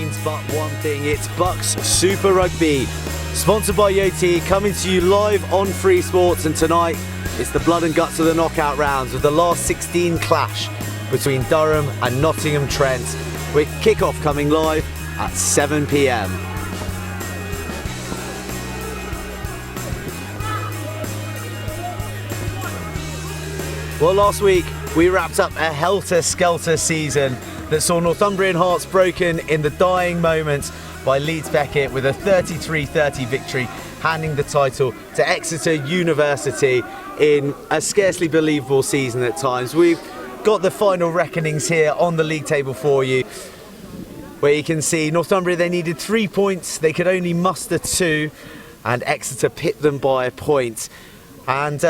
means but one thing. It's BUCS Super Rugby, sponsored by Yoti, coming to you live on Free Sports. And tonight, it's the blood and guts of the knockout rounds with the last 16 clash between Durham and Nottingham Trent, with Kickoff coming live at 7 p.m. Well, last week we wrapped up a helter-skelter season that saw Northumbrian hearts broken in the dying moments by Leeds Beckett with a 33-30 victory, handing the title to Exeter University in a scarcely believable season at times. We've got the final reckonings here on the league table for you, where you can see Northumbria, they needed 3 points, they could only muster 2, and Exeter pipped them by a point. And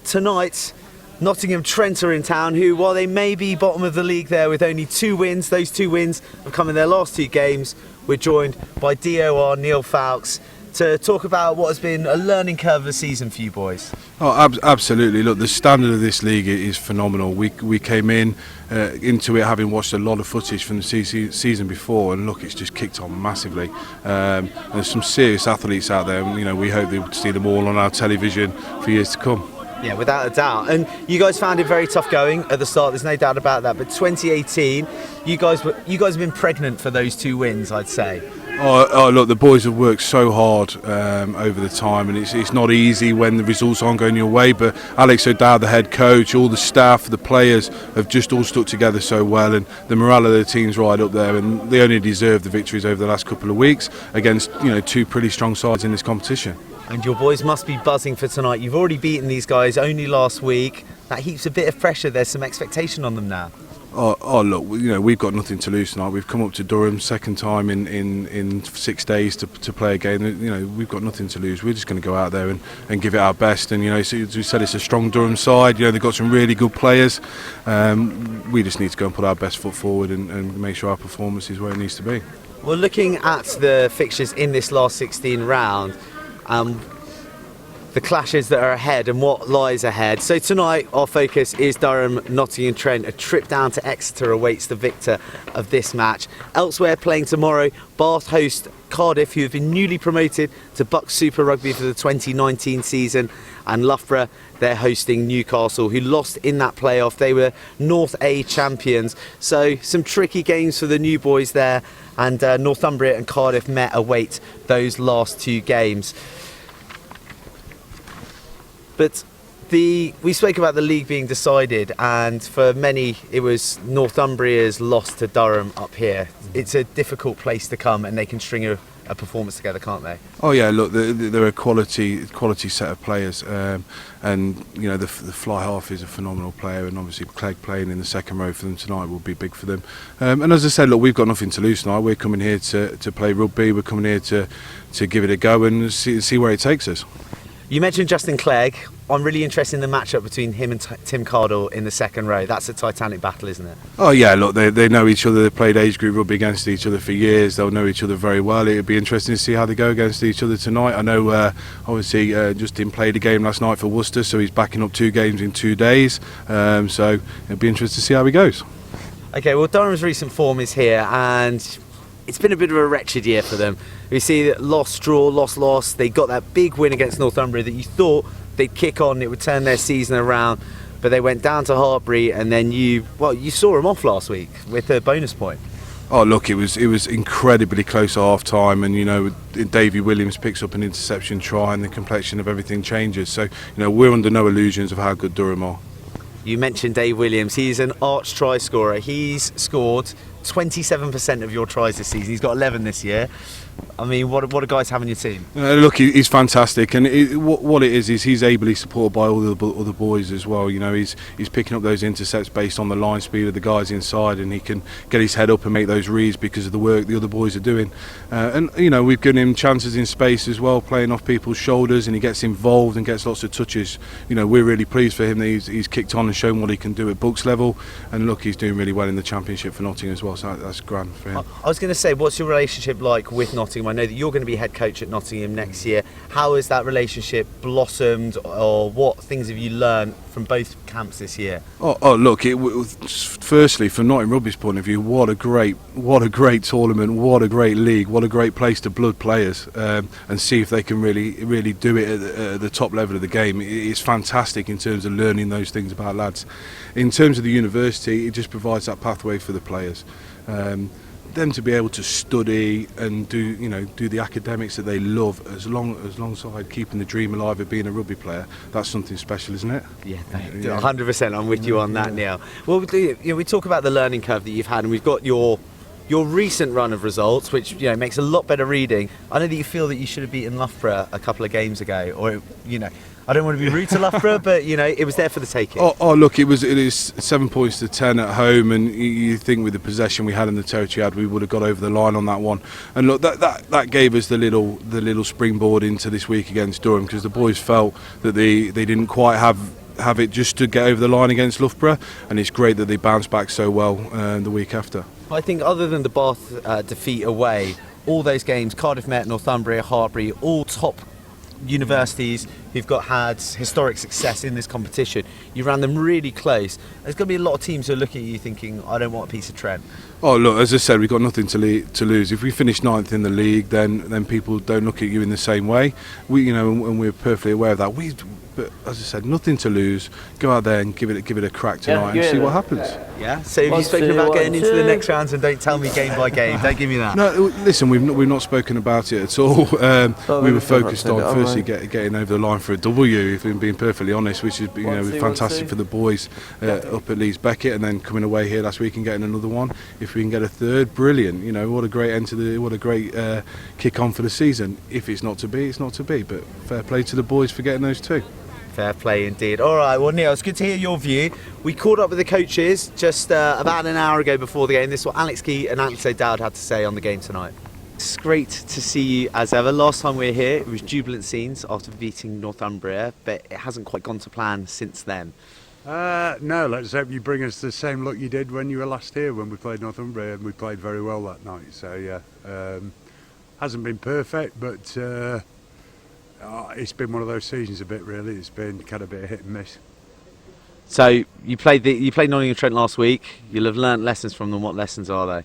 tonight, Nottingham Trent are in town, who, while they may be bottom of the league there with only 2 wins, those 2 wins have come in their last 2 games. We're joined by DOR Neil Fowkes to talk about what has been a learning curve of the season for you boys. Oh, absolutely. Look, the standard of this league is phenomenal. We came into it having watched a lot of footage from the season before, and look, it's just kicked on massively. And there's some serious athletes out there, and we hope they would see them all on our television for years to come. Yeah, without a doubt. And you guys found it very tough going at the start, there's no doubt about that. But 2018, you guys have been pregnant for those 2 wins, I'd say. Oh, look, the boys have worked so hard over the time, and it's not easy when the results aren't going your way. But Alex O'Dowd, the head coach, all the staff, the players have just all stuck together so well, and the morale of the team's right up there, and they only deserve the victories over the last couple of weeks against 2 pretty strong sides in this competition. And your boys must be buzzing for tonight. You've already beaten these guys only last week. That heaps a bit of pressure. There's some expectation on them now. Oh look, we've got nothing to lose tonight. We've come up to Durham, second time in 6 days to play a game. We've got nothing to lose. We're just going to go out there and give it our best. And so as we said, it's a strong Durham side. They've got some really good players. We just need to go and put our best foot forward and make sure our performance is where it needs to be. Well, looking at the fixtures in this last 16 round, the clashes that are ahead and what lies ahead. So tonight our focus is Durham, Nottingham Trent. A trip down to Exeter awaits the victor of this match. Elsewhere playing tomorrow, Bath host Cardiff, who have been newly promoted to BUCS Super Rugby for the 2019 season, and Loughborough, they're hosting Newcastle, who lost in that playoff. They were North A champions, so some tricky games for the new boys there, and Northumbria and Cardiff Met await those last 2 games. But we spoke about the league being decided, and for many it was Northumbria's loss to Durham up here. It's a difficult place to come, and they can string a performance together, can't they? Oh yeah, look, they're a quality set of players, and the fly half is a phenomenal player, and obviously Clegg playing in the second row for them tonight will be big for them. And as I said, look, we've got nothing to lose tonight. We're coming here to play rugby. We're coming here to give it a go and see where it takes us. You mentioned Justin Clegg. I'm really interested in the matchup between him and Tim Cardle in the second row. That's a titanic battle, isn't it? Oh yeah, look, they know each other. They've played age group rugby against each other for years. They'll know each other very well. It'll be interesting to see how they go against each other tonight. I know obviously Justin played a game last night for Worcester, so he's backing up 2 games in 2 days. So it'll be interesting to see how he goes. Okay, well, Durham's recent form is here, and it's been a bit of a wretched year for them. We see that loss, draw, loss. They got that big win against Northumbria that you thought they'd kick on, it would turn their season around, but they went down to Hartbury, and then you saw them off last week with a bonus point. Oh look, it was incredibly close at half time, and Davy Williams picks up an interception try, and the complexion of everything changes. So we're under no illusions of how good Durham are. You mentioned Dave Williams. He's an arch try scorer. He's scored 27% of your tries this season. He's got 11 this year. I mean, what do guys have on your team? Look, he's fantastic, and what it is he's ably supported by all the other boys as well. He's picking up those intercepts based on the line speed of the guys inside, and he can get his head up and make those reads because of the work the other boys are doing. And we've given him chances in space as well, playing off people's shoulders, and he gets involved and gets lots of touches. We're really pleased for him that he's kicked on and shown what he can do at BUCS level, and look, he's doing really well in the championship for Nottingham as well. well, so that's grand for him. I was going to say, what's your relationship like with Nottingham? I know that you're going to be head coach at Nottingham next year. How has that relationship blossomed, or what things have you learned from both camps this year? Look, firstly, from Nottingham Rugby's point of view, what a great tournament, what a great league, what a great place to blood players and see if they can really do it at the top level of the game. It's fantastic in terms of learning those things about lads. In terms of the university, it just provides that pathway for the players. Them to be able to study and do the academics that they love, alongside keeping the dream alive of being a rugby player. That's something special, isn't it? Yeah, 100%. I'm with you on that, Neil. Well, we talk about the learning curve that you've had, and we've got your recent run of results, which makes a lot better reading. I know that you feel that you should have beaten Loughborough a couple of games ago, or I don't want to be rude to Loughborough, but it was there for the taking. Look, it is 7 points to 10 at home, and you think with the possession we had and the territory we had, we would have got over the line on that one. And look, that gave us the little springboard into this week against Durham, because the boys felt that they didn't quite have it just to get over the line against Loughborough, and it's great that they bounced back so well the week after. I think other than the Bath defeat away, all those games, Cardiff Met, Northumbria, Hartpury, all top universities who've had historic success in this competition. You ran them really close. There's going to be a lot of teams who are looking at you thinking, I don't want a piece of Trent. Look, as I said, we've got nothing to lose. If we finish 9th in the league, then people don't look at you in the same way. And we're perfectly aware of that. But as I said, nothing to lose. Go out there and give it a crack tonight and see what happens. Yeah. So have you spoken about getting into the next rounds, and don't tell me game by game. Don't give me that. No, listen, we've not spoken about it at all. We were focused on firstly getting over the line for a W, if I'm being perfectly honest, which is fantastic for the boys up at Leeds Beckett, and then coming away here last week and getting another one. If we can get a third, brilliant. What a great kick on for the season. If it's not to be, it's not to be. But fair play to the boys for getting those two. Fair play indeed. All right, well, Neil, it's good to hear your view. We caught up with the coaches just about an hour ago before the game. This is what Alex Key and Alex O'Dowd had to say on the game tonight. It's great to see you as ever. Last time we were here, it was jubilant scenes after beating Northumbria, but it hasn't quite gone to plan since then. No, let's hope you bring us the same luck you did when you were last here when we played Northumbria, and we played very well that night. So yeah, hasn't been perfect, but it's been one of those seasons a bit, really. It's been kind of a bit of hit and miss. So you played Nottingham Trent last week. You'll have learnt lessons from them. What lessons are they?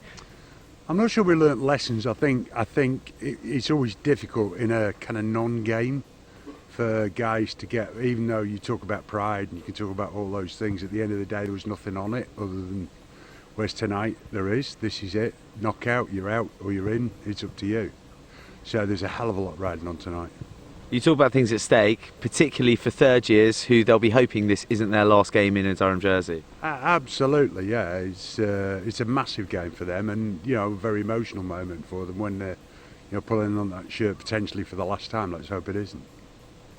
I'm not sure we learnt lessons. I think it's always difficult in a kind of non-game for guys to get, even though you talk about pride and you can talk about all those things, at the end of the day there was nothing on it other than, whereas tonight there is. This is it. Knockout, you're out or you're in. It's up to you. So there's a hell of a lot riding on tonight. You talk about things at stake, particularly for third years who they'll be hoping this isn't their last game in a Durham jersey. Absolutely, yeah. It's a massive game for them, and a very emotional moment for them when they're pulling on that shirt potentially for the last time. Let's hope it isn't.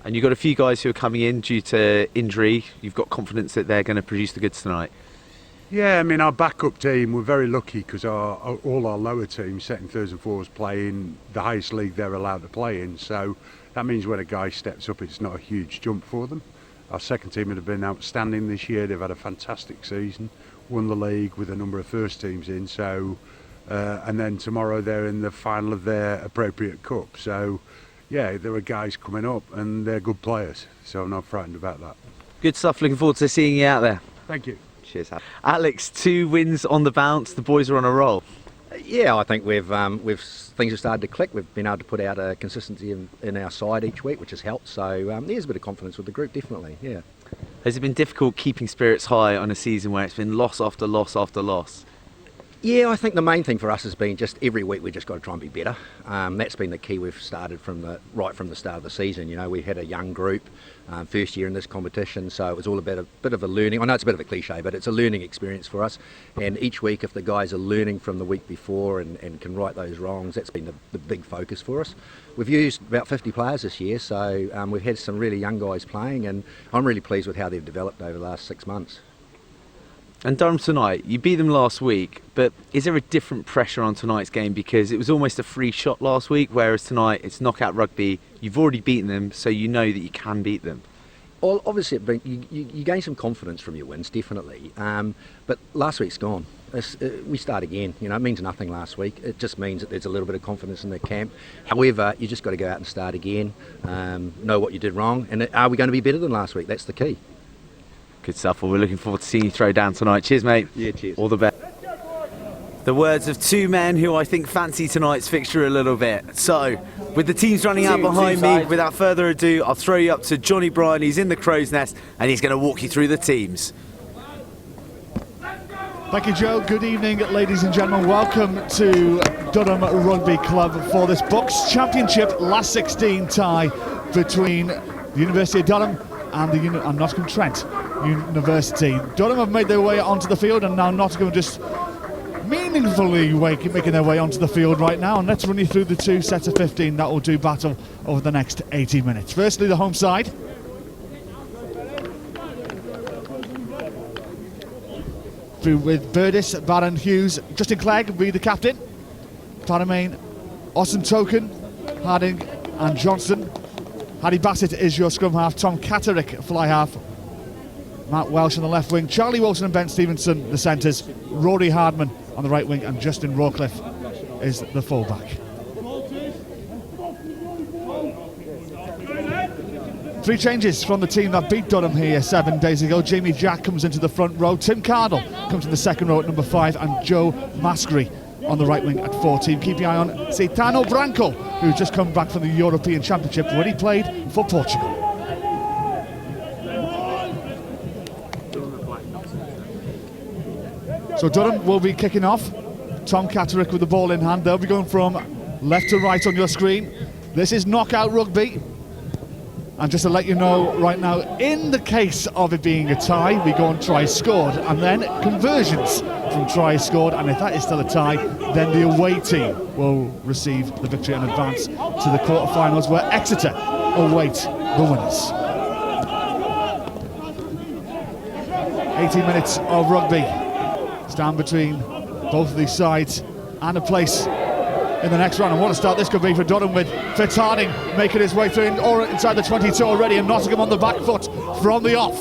And you've got a few guys who are coming in due to injury. You've got confidence that they're going to produce the goods tonight. Yeah, I mean, our backup team, we're very lucky because all our lower teams, second, thirds and fours, play in the highest league they're allowed to play in. So that means when a guy steps up, it's not a huge jump for them. Our second team have been outstanding this year. They've had a fantastic season, won the league with a number of first teams in. So, and then tomorrow they're in the final of their appropriate cup. So, yeah, there are guys coming up and they're good players. So I'm not frightened about that. Good stuff. Looking forward to seeing you out there. Thank you. Cheers, Alex. 2 wins on the bounce. The boys are on a roll. Yeah, I think we've things have started to click. We've been able to put out a consistency in our side each week, which has helped. So there's a bit of confidence with the group, definitely. Yeah. Has it been difficult keeping spirits high on a season where it's been loss after loss after loss? Yeah, I think the main thing for us has been just every week we just got to try and be better. That's been the key. We've started right from the start of the season. We had a young group, first year in this competition, so it was all about a bit of a learning. I know it's a bit of a cliche, but it's a learning experience for us. And each week, if the guys are learning from the week before and can right those wrongs, that's been the big focus for us. We've used about 50 players this year, so we've had some really young guys playing, and I'm really pleased with how they've developed over the last 6 months. And Durham tonight, you beat them last week, but is there a different pressure on tonight's game because it was almost a free shot last week, whereas tonight it's knockout rugby, you've already beaten them, so you know that you can beat them? Well, obviously you gain some confidence from your wins, definitely, but last week's gone. we start again. You know, it means nothing last week. It just means that there's a little bit of confidence in the camp. However, you just got to go out and start again, know what you did wrong, and are we going to be better than last week? That's the key. Good stuff. Well, we're looking forward to seeing you throw down tonight. Cheers, mate. Yeah, cheers. All the best. The words of two men who I think fancy tonight's fixture a little bit. So, with the teams running out behind me, without further ado, I'll throw you up to Johnny Bryan. He's in the crow's nest, and he's going to walk you through the teams. Thank you, Joe. Good evening, ladies and gentlemen. Welcome to Durham Rugby Club for this BUCS Championship last 16 tie between the University of Durham and Nottingham Trent University. Durham have made their way onto the field, and now Nottingham just meaningfully making their way onto the field right now. And let's run you through the two sets of 15 that will do battle over the next 80 minutes. Firstly, the home side. Through with Burdis, Barron, Hughes, Justin Clegg will be the captain. Paramain, Austin Token, Harding and Johnston. Harry Bassett is your scrum half. Tom Catterick, fly half. Matt Welsh on the left wing. Charlie Wilson and Ben Stevenson, the centres. Rory Hardman on the right wing, and Justin Rawcliffe is the fullback. Three changes from the team that beat Durham here 7 days ago. Jamie Jack comes into the front row. Tim Cardle comes in the second row at number 5, and Joe Maskery on the right wing at 14. Keep your eye on Caetano Branco, who's just come back from the European Championship where he played for Portugal. So Durham will be kicking off. Tom Catterick with the ball in hand. They'll be going from left to right on your screen. This is knockout rugby. And just to let you know right now, in the case of it being a tie, we go on tries scored and then conversions from tries scored, and if that is still a tie, then the away team will receive the victory and advance to the quarterfinals, where Exeter await the winners. 18 minutes of rugby stand between both of these sides, and a place in the next round. And what a start this could be for Durham, with Fitz Harding making his way through inside the 22 already, and Nottingham on the back foot from the off.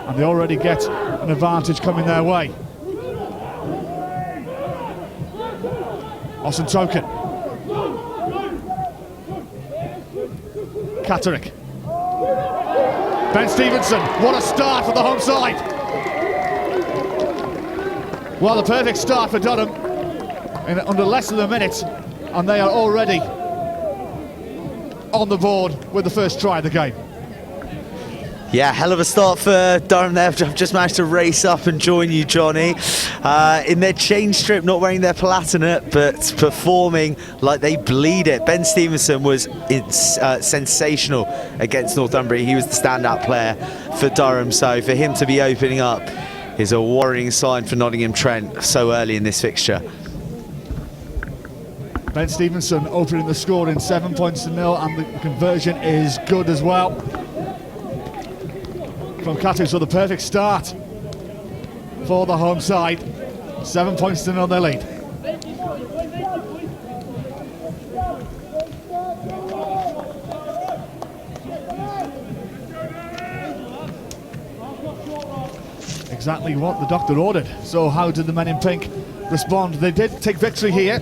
And they already get an advantage coming their way. Austin Token. Catterick. Ben Stevenson, what a start for the home side. Well, the perfect start for Durham in under less than a minute, and they are already on the board with the first try of the game. Yeah, hell of a start for Durham there. I've just managed to race up and join you, Johnny. In their change strip, not wearing their platinate, but performing like they bleed it. Ben Stevenson was sensational against Northumbria. He was the standout player for Durham, so for him to be opening up is a worrying sign for Nottingham Trent so early in this fixture. Ben Stevenson opening the score in 7 points to 0, and the conversion is good as well from Catterick. So the perfect start for the home side. 7 points to 0 their lead. Exactly what the doctor ordered. So how did the men in pink respond? They did take victory here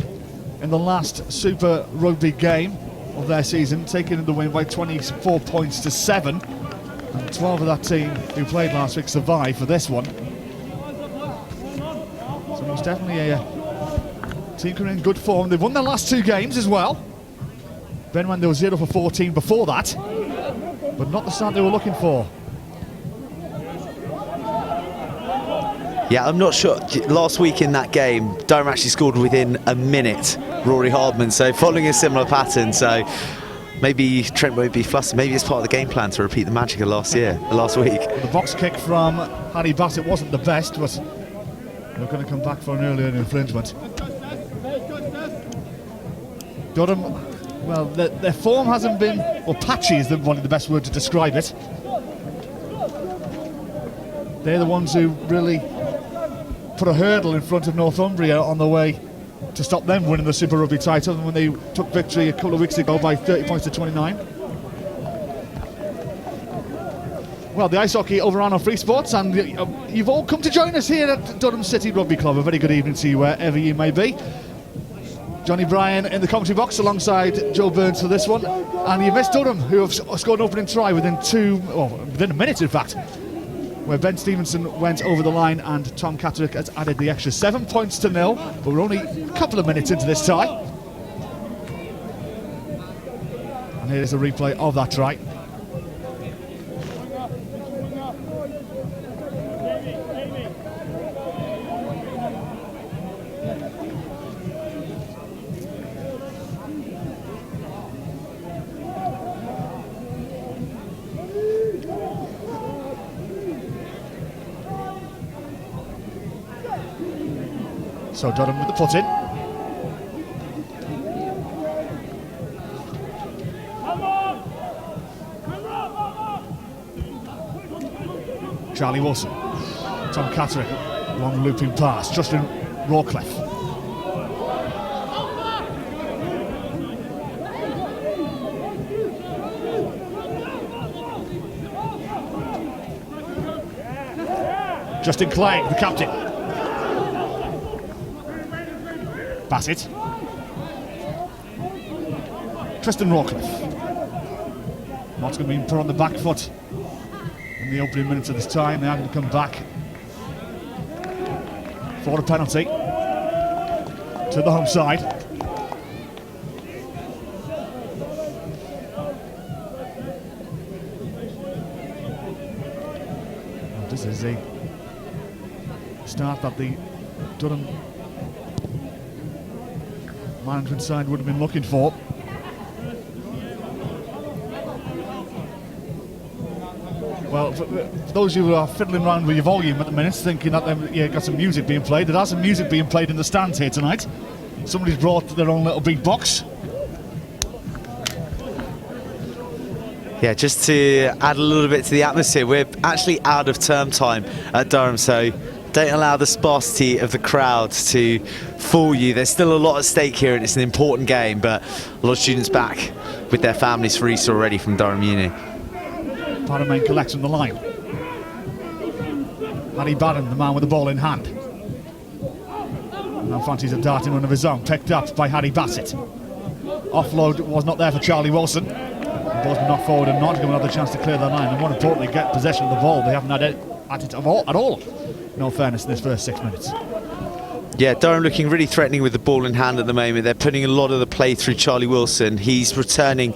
in the last Super Rugby game of their season, taking the win by 24 points to 7. And 12 of that team who played last week survived for this one. So it was definitely a team coming in good form. They've won their last 2 games as well. Then when they were 0 for 14 before that, but not the start they were looking for. Yeah, I'm not sure. Last week in that game, Durham actually scored within a minute, Rory Hardman, so following a similar pattern. So maybe Trent won't be flustered. Maybe it's part of the game plan to repeat the magic of last week. The box kick from Harry Bassett wasn't the best, but they're going to come back for an earlier infringement. Durham, well, their form hasn't been, well, patchy is one of the best word to describe it. They're the ones who really put a hurdle in front of Northumbria on the way to stop them winning the Super Rugby title, when they took victory a couple of weeks ago by 30 points to 29. Well, the ice hockey over on Free Sports, and you've all come to join us here at Durham City Rugby Club. A very good evening to you wherever you may be. Johnny Bryan in the commentary box alongside Joe Burns for this one, and you missed Durham, who have scored an opening try within a minute in fact, where Ben Stevenson went over the line and Tom Catterick has added the extra 7 points to 0, but we're only a couple of minutes into this tie. And here's a replay of that try. So Durham with the put in. Charlie Wilson, Tom Catterick, long looping pass, Justin Rawcliffe. Justin Clay, the captain. Bassett. Tristan Rawcliffe. Nottingham being put on the back foot in the opening minutes of this time. They are going to come back for a penalty to the home side. And this is the start that the Durham management side would have been looking for. Well, for those of you who are fiddling around with your volume at the minute, thinking that you've got some music being played, there are some music being played in the stands here tonight. Somebody's brought their own little beat box. Yeah, just to add a little bit to the atmosphere, we're actually out of term time at Durham, so don't allow the sparsity of the crowd to fool you. There's still a lot at stake here and it's an important game, but a lot of students back with their families for Easter already from Durham Uni. Paramain collects on the line. Harry Barron, the man with the ball in hand. Now fancies a darting run of his own, picked up by Harry Bassett. Offload was not there for Charlie Wilson. The ball's been knocked forward and Nottingham will have the chance to clear the line and more importantly get possession of the ball. They haven't had it at it at all. No fairness in this first 6 minutes. Yeah, Durham looking really threatening with the ball in hand at the moment. They're putting a lot of the play through Charlie Wilson. He's returning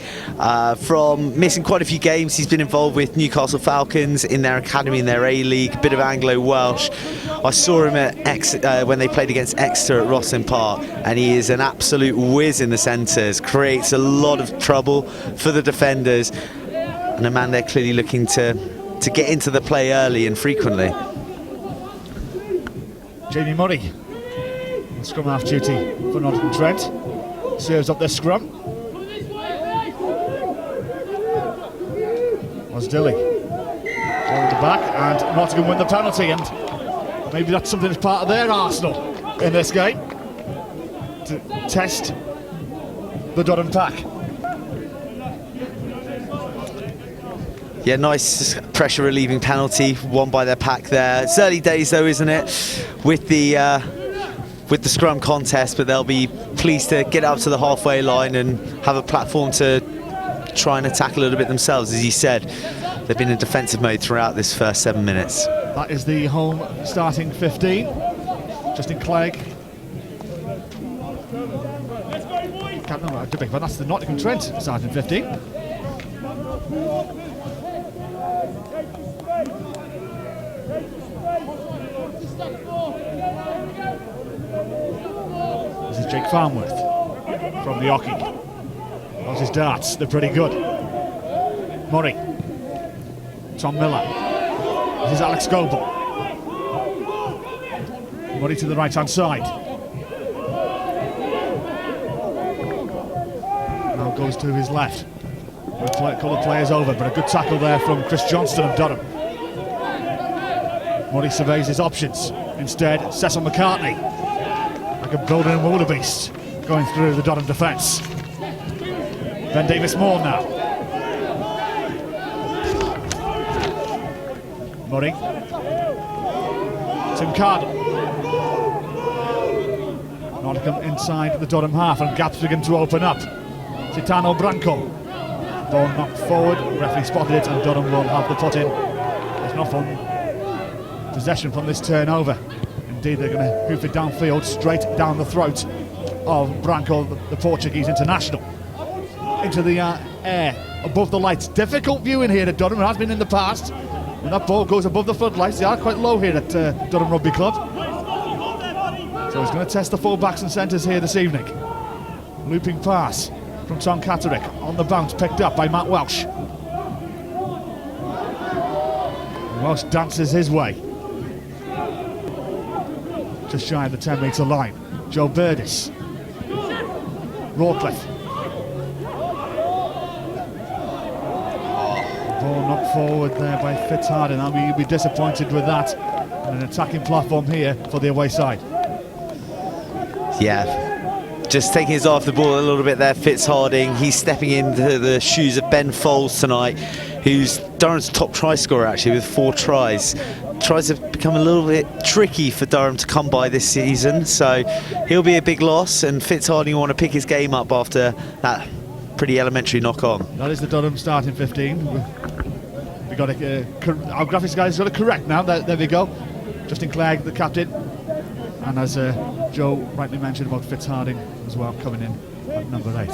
from missing quite a few games. He's been involved with Newcastle Falcons in their academy, in their A-League, a bit of Anglo-Welsh. I saw him at when they played against Exeter at Rosslyn Park, and he is an absolute whiz in the centres, creates a lot of trouble for the defenders, and a man they're clearly looking to get into the play early and frequently. Jamie Murray, scrum half duty for Nottingham Trent, serves up this scrum. Was Dilly forward the back, and Nottingham win the penalty, and maybe that's something that's part of their arsenal in this game to test the Durham pack. Yeah, nice pressure relieving penalty won by their pack there. It's early days though, isn't it, with the scrum contest, but they'll be pleased to get up to the halfway line and have a platform to try and attack a little bit themselves. As you said, they've been in defensive mode throughout this first 7 minutes. That is the home starting 15. Justin Clegg. Can't remember, I could beg, but that's the Nottingham Trent starting 15. This is Jake Farnworth from the hockey. Those his darts, they're pretty good. Murray. Tom Miller. This is Alex Goebel. Murray to the right hand side. Now goes to his left. A couple of players over, but a good tackle there from Chris Johnston of Durham. Murray surveys his options. Instead, Cecil McCartney, like a building wildebeest, going through the Durham defence. Ben Davis Moore now. Murray. Tim Cardle. Nottingham inside the Durham half, and gaps begin to open up. Titano Branco. Ball knocked forward, referee spotted it, and Durham will have the put in. There's no fun possession from this turnover. Indeed, they're going to hoof it downfield, straight down the throat of Branco, the Portuguese international. Into the air, above the lights. Difficult viewing here at Durham, it has been in the past. When that ball goes above the floodlights, they are quite low here at Durham Rugby Club. So he's going to test the full-backs and centres here this evening. Looping pass from Tom Catterick, on the bounce, picked up by Matt Welsh. Welsh dances his way. Just shy of the 10-metre line. Joe Burdis. Rawcliffe. Ball knocked forward there by Fitzharding. I mean, you'd be disappointed with that. And an attacking platform here for the away side. Yeah, just taking his eye off the ball a little bit there, Fitzharding. He's stepping into the shoes of Ben Foles tonight, who's Durham's top try scorer actually with 4 tries. Tries have become a little bit tricky for Durham to come by this season, so he'll be a big loss, and Fitzharding will want to pick his game up after that pretty elementary knock on. That is the Durham starting 15. We got a, our graphics guys got it correct now. There we go. Justin Clegg, the captain, and as Joe rightly mentioned about Fitzharding as well, coming in at number 8.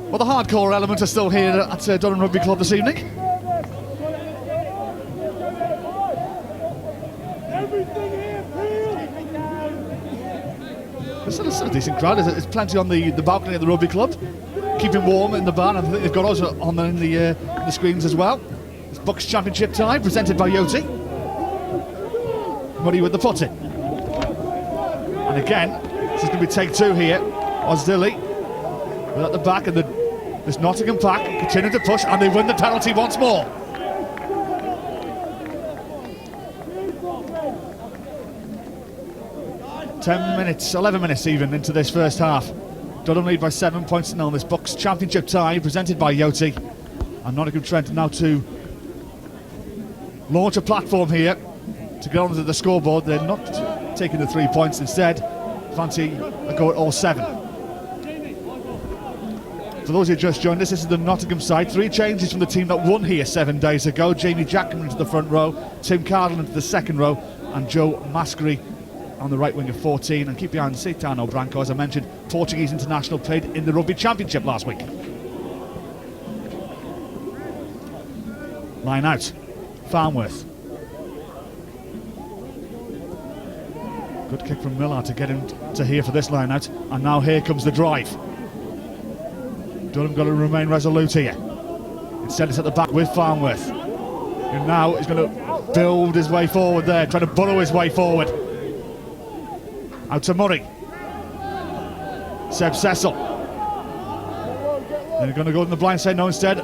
Well, the hardcore element are still here at Durham Rugby Club this evening. It's a decent crowd. There's plenty on the balcony at the Rugby Club, keeping warm in the bar. And I think they've got us on in the screens as well. It's BUCS Championship time, presented by Yoti. Murray with the put-in. And again, this is going to be take 2 here. Osdilly at the back, and this Nottingham pack continue to push, and they win the penalty once more. Minutes, 11 minutes even into this first half. Durham lead by 7 points to 0 in this BUCS Championship tie, presented by Yoti. And Nottingham Trent now to launch a platform here to get onto the scoreboard. They're not taking the 3 points, instead fancy a go at all 7. For those who just joined us, this is the Nottingham side. 3 changes from the team that won here 7 days ago. Jamie Jackman into the front row, Tim Cardle into the second row, and Joe Maskery on the right wing of 14. And keep behind Titano Branco, as I mentioned, Portuguese international, played in the Rugby Championship last week. Line out, Farnworth. Good kick from Miller to get him to here for this line out. And now here comes the drive. Durham got to remain resolute here. Instead it's at the back with Farnworth. And now he's going to build his way forward there, trying to burrow his way forward. Out to Murray. Seb Cecil. They're going to go in the blind side now instead.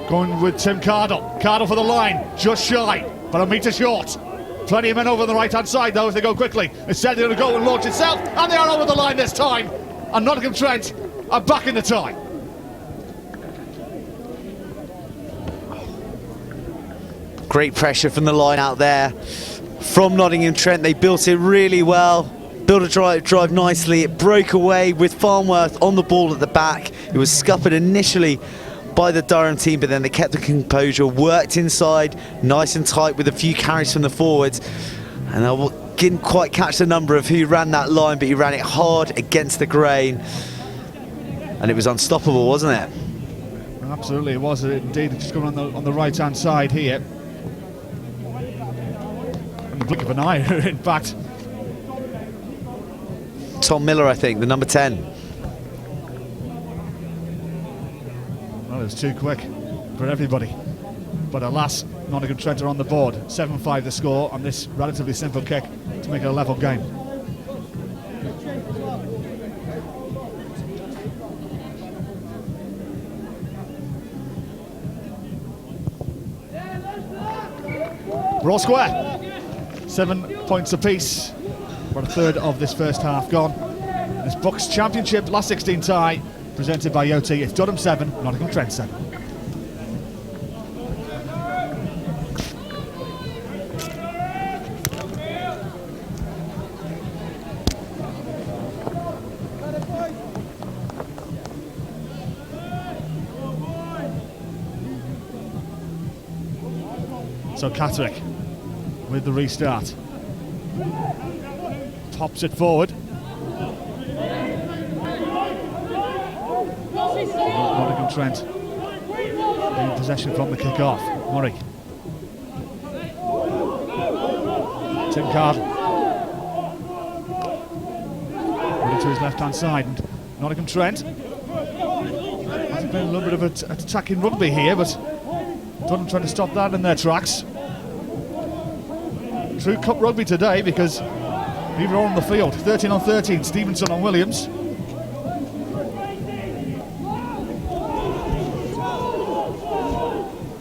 Going with Tim Cardle. Cardle for the line, just shy, but a metre short. Plenty of men over on the right hand side though if they go quickly. Instead they're going to go and launch itself, and they are over the line this time. And Nottingham Trent are back in the tie. Great pressure from the line out there from Nottingham Trent. They built it really well. Built a drive nicely. It broke away with Farnworth on the ball at the back. It was scuppered initially by the Durham team, but then they kept the composure, worked inside nice and tight with a few carries from the forwards. And I didn't quite catch the number of who ran that line, but he ran it hard against the grain. And it was unstoppable, wasn't it? Absolutely, it was indeed. Just going on the right hand side here. In the blink of an eye, in fact. Tom Miller, I think, the number 10. Well, it was too quick for everybody. But alas, Nottingham Trent are on the board. 7-5 the score on this relatively simple kick to make it a level game. We're all square. 7 points apiece About a third of this first half gone. This BUCS Championship last 16 tie presented by OT. It's Durham 7, Nottingham Trent 7. So Catterick with the restart. Pops it forward. Nottingham Trent in possession from the kick-off. Murray. Tim Cardle. Running to his left-hand side, and Nottingham Trent. Has been a little bit of an attacking rugby here, but Durham trying to stop that in their tracks. True cup rugby today because neither are on the field. 13 on 13, Stevenson on Williams.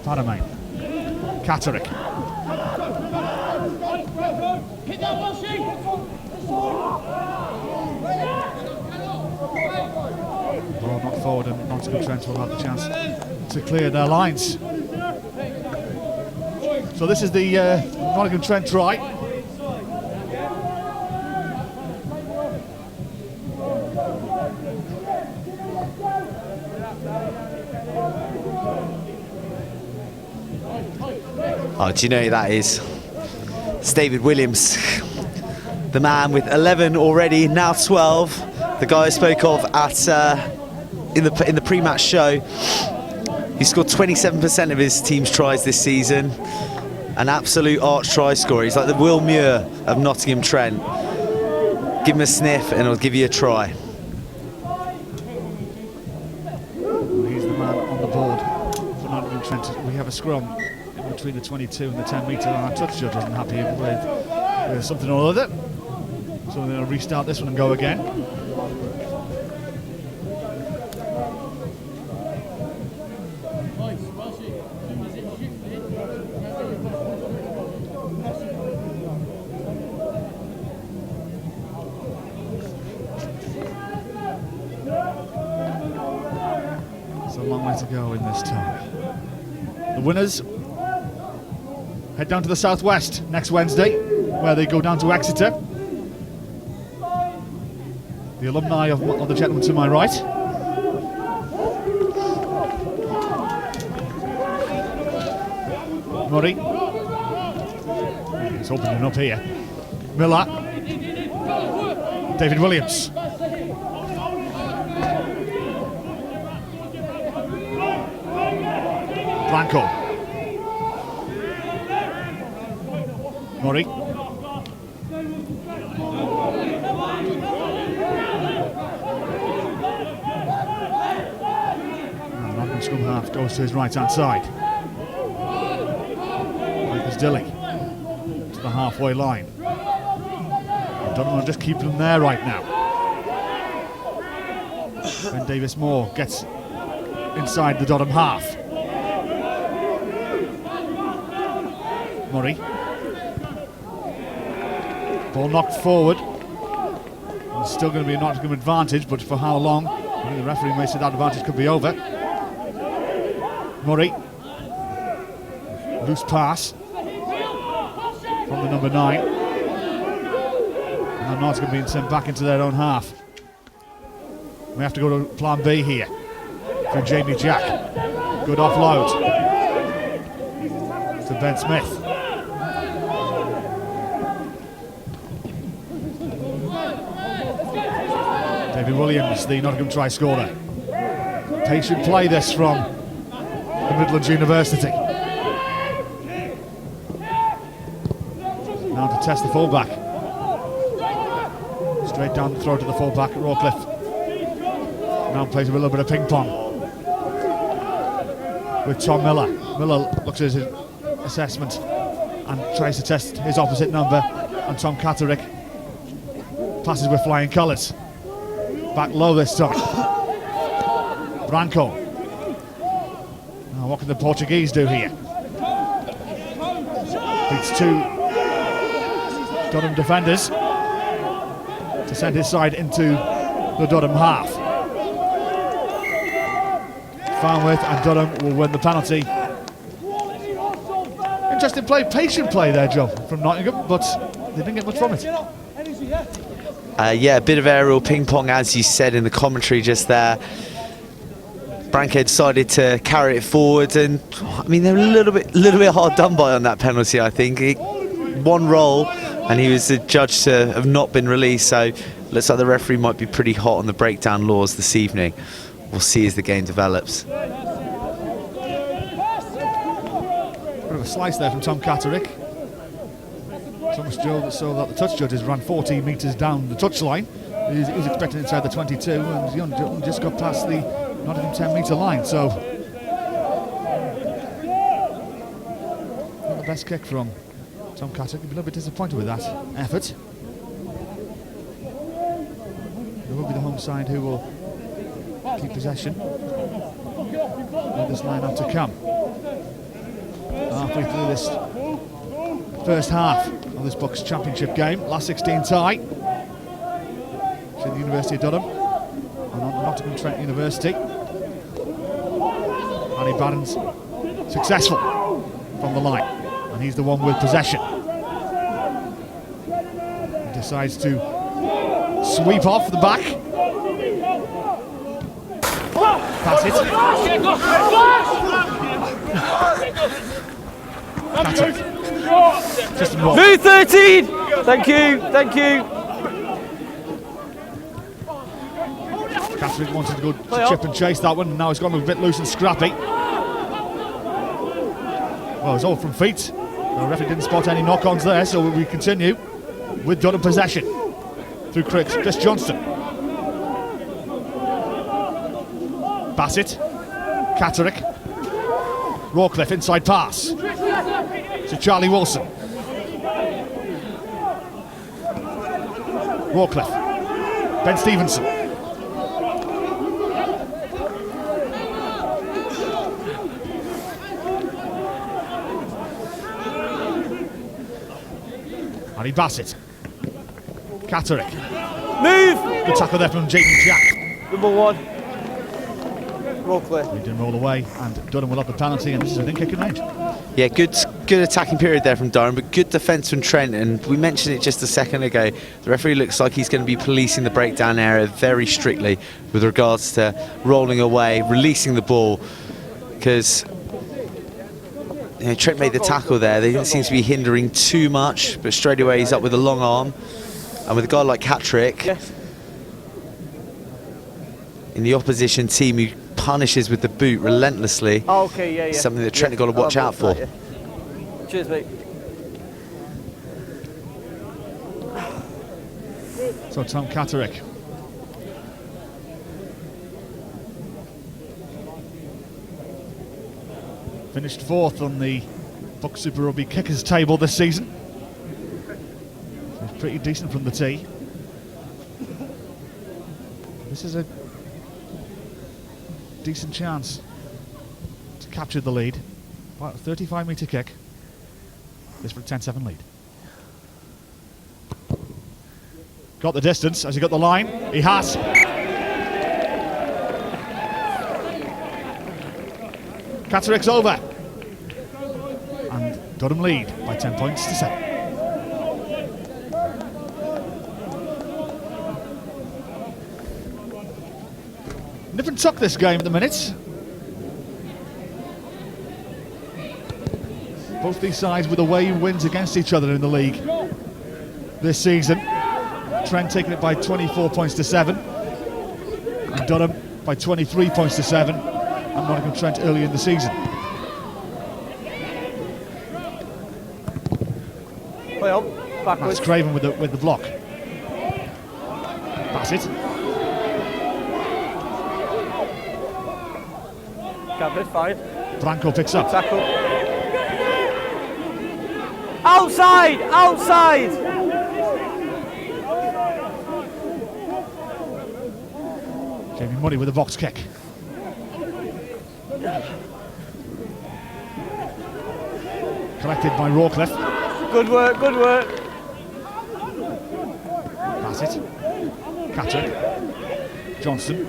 Padamain. Catterick. Ball not forward, and Nottingham Trent will have the chance to clear their lines. So this is the Nottingham Trent try. Oh, do you know who that is? It's David Williams, the man with 11 already, now 12. The guy I spoke of at in the pre-match show. He scored 27% of his team's tries this season. An absolute arch try scorer. He's like the Will Muir of Nottingham Trent. Give him a sniff and he'll give you a try. He's the man on the board for Nottingham Trent. We have a scrum in between the 22 and the 10 metre. Our touch judge isn't happy with something or other. So they'll restart this one and go again. A long way to go in this tie. The winners head down to the southwest next Wednesday, where they go down to Exeter. The alumni of the gentleman to my right. Murray. He's opening up here. Miller. David Williams. Blanco. Murray. And Nottingham scrum half goes to his right hand side. There's Dilly to the halfway line. Durham will just keep them there right now. Ben Davis Moore gets inside the Durham half. Murray. Ball knocked forward. It's still going to be a Nottingham advantage, but for how long? I think the referee may say that advantage could be over. Murray. Loose pass from the number 9. And Nottingham being sent back into their own half. We have to go to plan B here for Jamie Jack. Good offload to Ben Smith. David Williams, the Nottingham try scorer. Patient play this from the Midlands University. Now to test the fullback. Straight down the throw to the fullback, Rawcliffe. Now plays a little bit of ping pong with Tom Miller. Miller looks at his assessment and tries to test his opposite number, and Tom Catterick passes with flying colours. Back low this time. Branco. Now what can the Portuguese do here? Beats 2 Durham defenders. to send his side into the Durham half. Farnworth and Durham will win the penalty. Interesting play, patient play there, John, from Nottingham, but they didn't get much from it. Yeah, a bit of aerial ping pong, as you said in the commentary just there. Branco decided to carry it forward, and I mean they were a little bit hard done by on that penalty. I think one roll, and he was judged to have not been released. So looks like the referee might be pretty hot on the breakdown laws this evening. We'll see as the game develops. Bit of a slice there from Tom Catterick. So much so that the touch judges ran 14 metres down the touchline. He was expecting inside the 22, and he only just got past the Nottingham 10-metre line. So not the best kick from Tom Catterick. He'll be a little bit disappointed with that effort. It will be the home side who will keep possession of this line-up to come. Halfway through this first half of this BUCS Championship game, last 16 tie between the University of Durham and Nottingham Trent University. Harry Barron's successful from the line, and he's the one with possession. He decides to sweep off the back. Pass it. Just Move 13! Thank you, thank you. Catterick wanted to go to chip and chase that one, and now he's gone a bit loose and scrappy. Well, it's all from feet. The referee didn't spot any knock-ons there, so we continue with Durham possession through Chris Johnston. Bassett, Catterick, Rawcliffe inside pass to Charlie Wilson. Rawcliffe, Ben Stevenson. Harry Bassett, Catterick. Move! Good tackle there from Jaden Jack. Number 1. Roll clear. He didn't roll away, and Durham will have the penalty, and this is an in-kicking range. Yeah, good attacking period there from Durham, but good defence from Trent. And we mentioned it just a second ago. The referee looks like he's going to be policing the breakdown area very strictly with regards to rolling away, releasing the ball, because Trent made the tackle there. They didn't seem to be hindering too much, but straight away he's up with a long arm, and with a guy like Catterick in the opposition team who punishes with the boot relentlessly. Oh, okay, yeah. Something that Trent got to watch out for. That, yeah. Cheers, mate. So Tom Catterick. Finished 4th on the BUCS Super Rugby kickers table this season. He's pretty decent from the tee. This is a decent chance to capture the lead. About a 35-metre kick. This for a 10-7 lead. Got the distance. Has he got the line? He has. Catterick's over. And Durham lead by 10 points to 7. Nip and tuck this game at the minute. Both these sides with away wins against each other in the league this season. Trent taking it by 24 points to 7. And Durham by 23 points to 7. And Nottingham Trent early in the season. Play on, backwards. That's Craven with the block. Bassett. Gavin, fine. Branco picks up. Tackle. Outside! Outside! Jamie Murray with a box kick. Collected by Rawcliffe. Good work, good work. Bassett. Catrick. Johnson.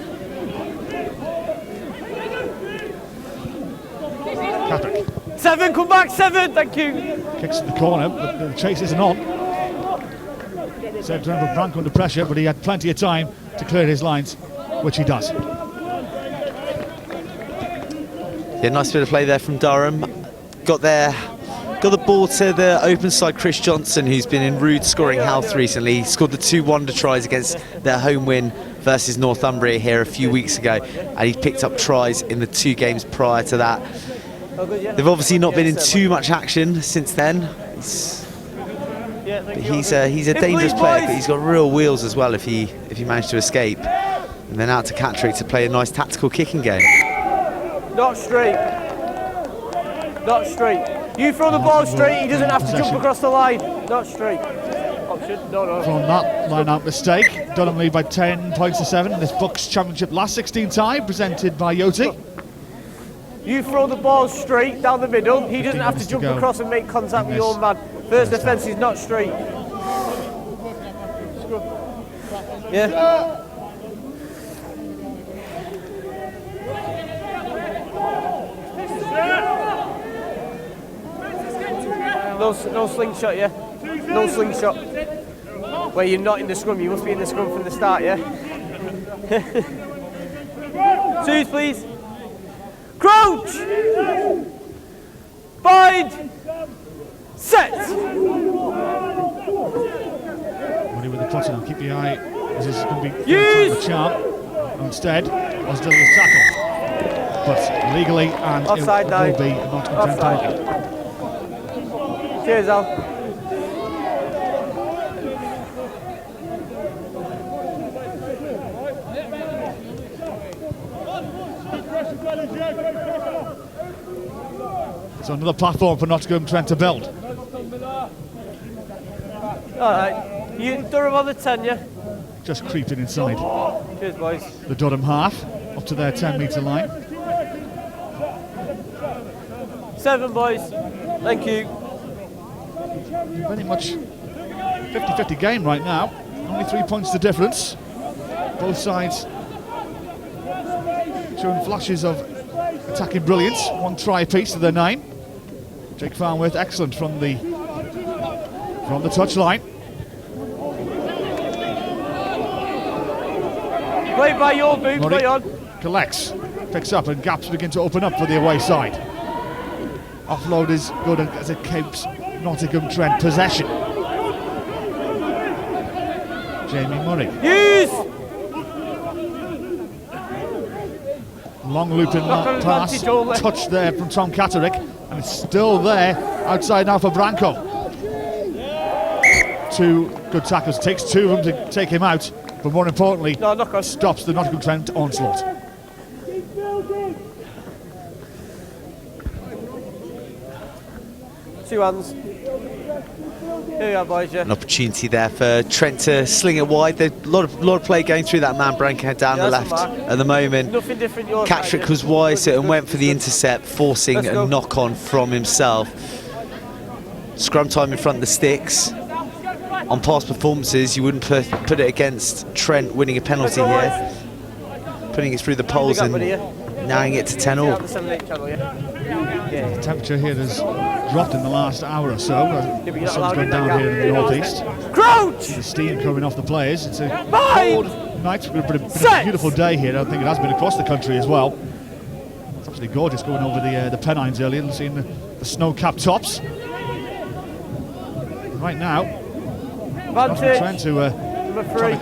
Catrick. 7, come back, 7, thank you. Kicks in the corner, but the chase isn't on. Saved Trent Branco under pressure, but he had plenty of time to clear his lines, which he does. Yeah, nice bit of play there from Durham. Got the ball to the open side, Chris Johnson, who's been in rude scoring health recently. He scored the 2 wonder tries against their home win versus Northumbria here a few weeks ago, and he picked up tries in the 2 games prior to that. They've obviously not been in too much action since then. He's a dangerous player, but he's got real wheels as well if he managed to escape. And then out to Catrick to play a nice tactical kicking game. Not straight. Not straight. You throw the ball straight, he doesn't have to jump across the line. Not straight. Option, no. From that line-out mistake, Durham lead by 10 points to 7 in this BUCS Championship last 16 tie, presented by Yoti. You throw the ball straight down the middle, he doesn't have to jump across and make contact with your man. First defence is not straight. Yeah. No slingshot, yeah? No slingshot. Where you're not in the scrum, you must be in the scrum from the start, yeah? 2s, please. Crouch! Bind! Set! Money with the clutching and keep the eye. This is going to be Use! the charm. Instead, Osdale's tackle. But legally, and Offside it now. will be not content. Cheers, Al. So another platform for Nottingham Trent to build. Alright, you Durham on the 10, yeah? Just creeping inside Cheers, boys. the Durham half, up to their 10-metre line. 7, boys. Thank you. Very much 50-50 game right now. Only 3 points the difference. Both sides showing flashes of attacking brilliance. 1 try apiece to their 9. Jake Farnworth excellent from the touch line. Play by your boot, play on. Collects, picks up, and gaps begin to open up for the away side. Offload is good as it keeps Nottingham Trent possession. Jamie Murray. Use! Long looping pass, touch there from Tom Catrick, and it's still there outside now for Branco. 2 good tackles, takes 2 of them to take him out, but more importantly, stops the Nottingham Trent onslaught. Two hands. Here we are, boys, yeah. An opportunity there for Trent to sling it wide. There's a lot of play going through that man Branco down the left at the moment. Nothing different your Catrick side, was wiser and went for the intercept, forcing a knock-on from himself. Scrum time in front of the sticks. On past performances, you wouldn't put it against Trent winning a penalty here. Putting it through the poles and narrowing it to 10-all. The temperature here has dropped in the last hour or so. The sun's gone down here in the northeast. Crouch! The steam coming off the players. It's a cold night, but a beautiful day here. I think it has been across the country as well. It's absolutely gorgeous going over the Pennines earlier and seeing the snow-capped tops. Right now, Trent trying to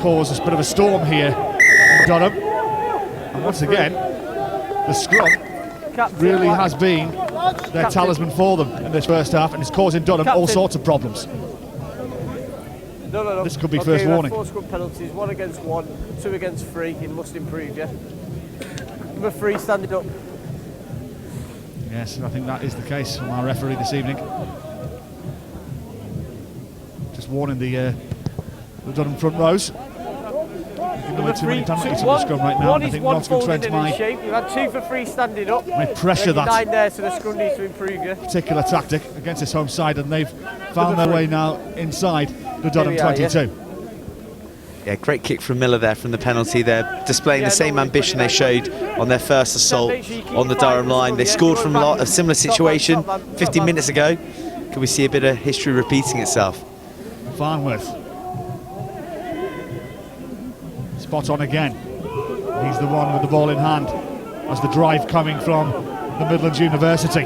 cause a bit of a storm here in Durham. And once again, the scrum really has been their talisman for them in this first half, and it's causing Durham all sorts of problems. No. This could be first warning. 4 scrum penalties, 1 against 1, 2 against 3. It must improve, yeah. Number 3, standing up. Yes, I think that is the case from our referee this evening. Just warning the Durham front rows. Number 3, 2, 1. Right now. 1 I is think 1 Nottingham folding Trent in shape. You've had 2 for 3 standing up. might pressure that 9 there, so the scrum needs to improve, yeah. particular tactic against his home side, and they've found their way now inside the Durham 22. Yeah, great kick from Miller there from the penalty. They're displaying the same ambition they showed on their first assault on the Durham line. They scored from a similar situation 15 minutes ago. Can we see a bit of history repeating itself? Farnworth. Spot on again. He's the one with the ball in hand as the drive coming from the Midlands University.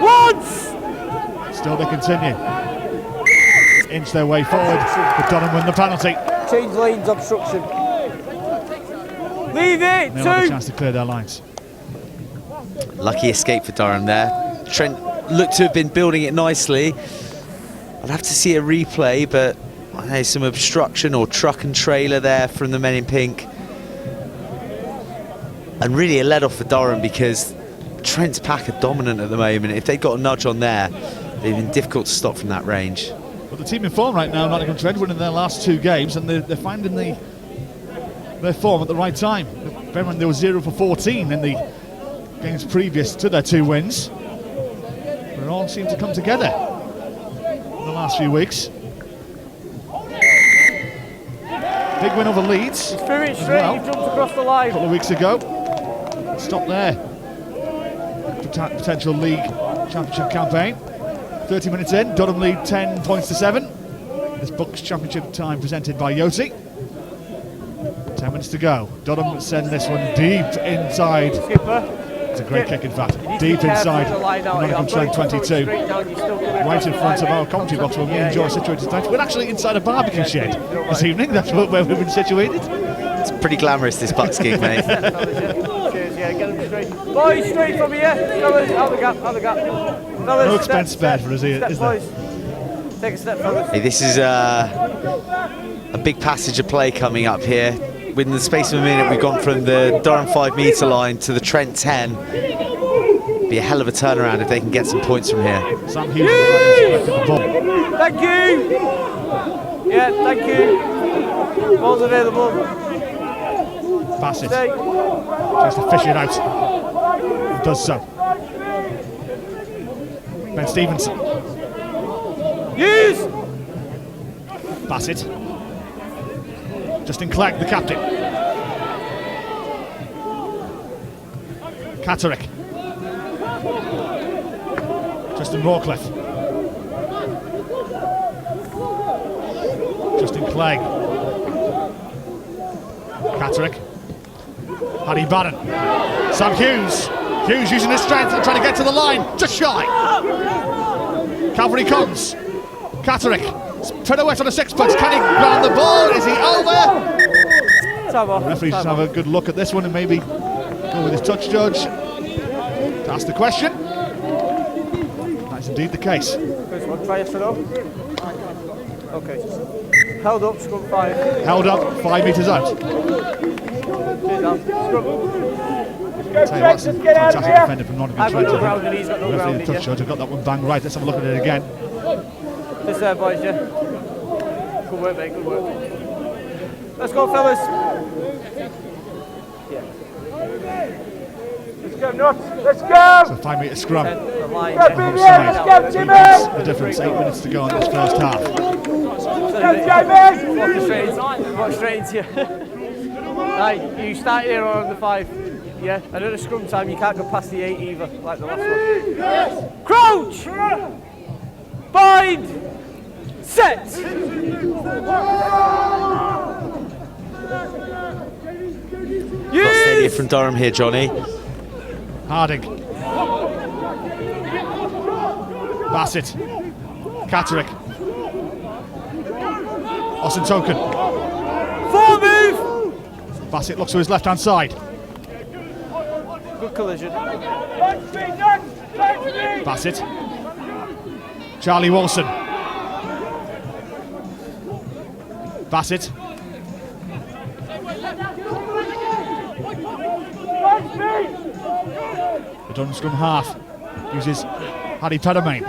Once! Still they continue. Inch their way forward, but Durham win the penalty. Change lanes, obstruction. Leave it, They'll have a two! chance to clear their lines. Lucky escape for Durham there. Trent looked to have been building it nicely. I'd have to see a replay, but there's some obstruction or truck and trailer there from the men in pink. And really a let off for Durham because Trent's pack are dominant at the moment. If they got a nudge on there, they've been difficult to stop from that range. But the team in form right now, Nottingham Trent, winning their last 2 games, and they're finding their form at the right time. Bear in mind they were 0 for 14 in the games previous to their 2 wins. But it all seemed to come together in the last few weeks. Big win over Leeds. Spirit straight, you jumped across the line. A couple of weeks ago. Stop there. Potential league championship campaign. 30 minutes in, Durham lead 10 points to 7. This BUCS championship time presented by Yoti. 10 minutes to go. Durham send this one deep inside. Skipper. It's a great kick, in fact. Deep inside Nottingham Trent 22. Right in front of our commentary box where me and Joe are situated tonight. We're actually inside a barbecue shed this evening. That's where we've been situated. It's pretty glamorous, this BUCS gig, mate. Cheers, yeah, get them straight. Boys, straight from here. Fellas, out the gap, out the gap. Fellas, No expense spared for us here, is there? Boys. Take a step, fellas. Hey, this is a big passage of play coming up here. Within the space of a minute, we've gone from the Durham 5-metre line to the Trent 10. Be a hell of a turnaround if they can get some points from here. Sam Hughes is the ball. Thank you. Yeah, thank you. Ball's available. Bassett Stay. tries to fish it out. He does so. Ben Stevenson. Use. Bassett. Justin Clegg, the captain. Catterick. Justin Rawcliffe. Justin Clegg. Catterick. Harry Barron. Sam Hughes. Hughes using his strength and trying to get to the line. Just shy. Calvary comes. Catterick. Pirouette on a sixpence. Can he ground the ball? Is he over? The referee should have a good look at this one and maybe go with his touch judge to ask the question. That's indeed the case. First one, try it for now. Okay. Held up, scrum 5. Held up, 5 metres out. Tell you what, some fantastic defender from Nottingham I've got Trent. no grounding, he's got no Referee and grounding. touch judge have got that one bang right. Let's have a look at it again. This there, boys, yeah. Good work, mate, good work. Let's go, fellas. Yeah. Let's go, nuts. Let's go. It's a 5 metre scrum. The line, On the yeah. side. Makes the difference. 8 minutes to go in this first half. Walk straight into you. Right, you start here or on the 5. Yeah, and at a scrum time, you can't go past the 8 either, like the last one. Yes. Crouch! Bind! Set! Got steady from Durham here, Johnny. Harding. Bassett. Catterick. Austin Token. Full move! Bassett looks to his left-hand side. Good collision. Bassett. Charlie Wilson. Bassett. The Durham scrum half uses Harry Perramain.